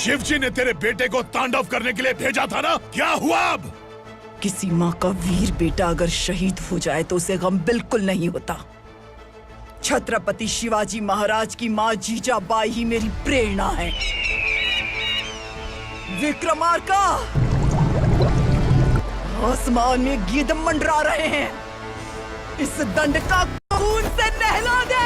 शिवजी ने तेरे बेटे को तांडव करने के लिए भेजा था ना, क्या हुआ अब? किसी माँ का वीर बेटा अगर शहीद हो जाए तो उसे गम बिल्कुल नहीं होता। छत्रपति शिवाजी महाराज की माँ जीजाबाई ही मेरी प्रेरणा है। विक्रमार्का, आसमान में गिद्ध मंडरा रहे हैं, इस दंड का खून से नहला दे।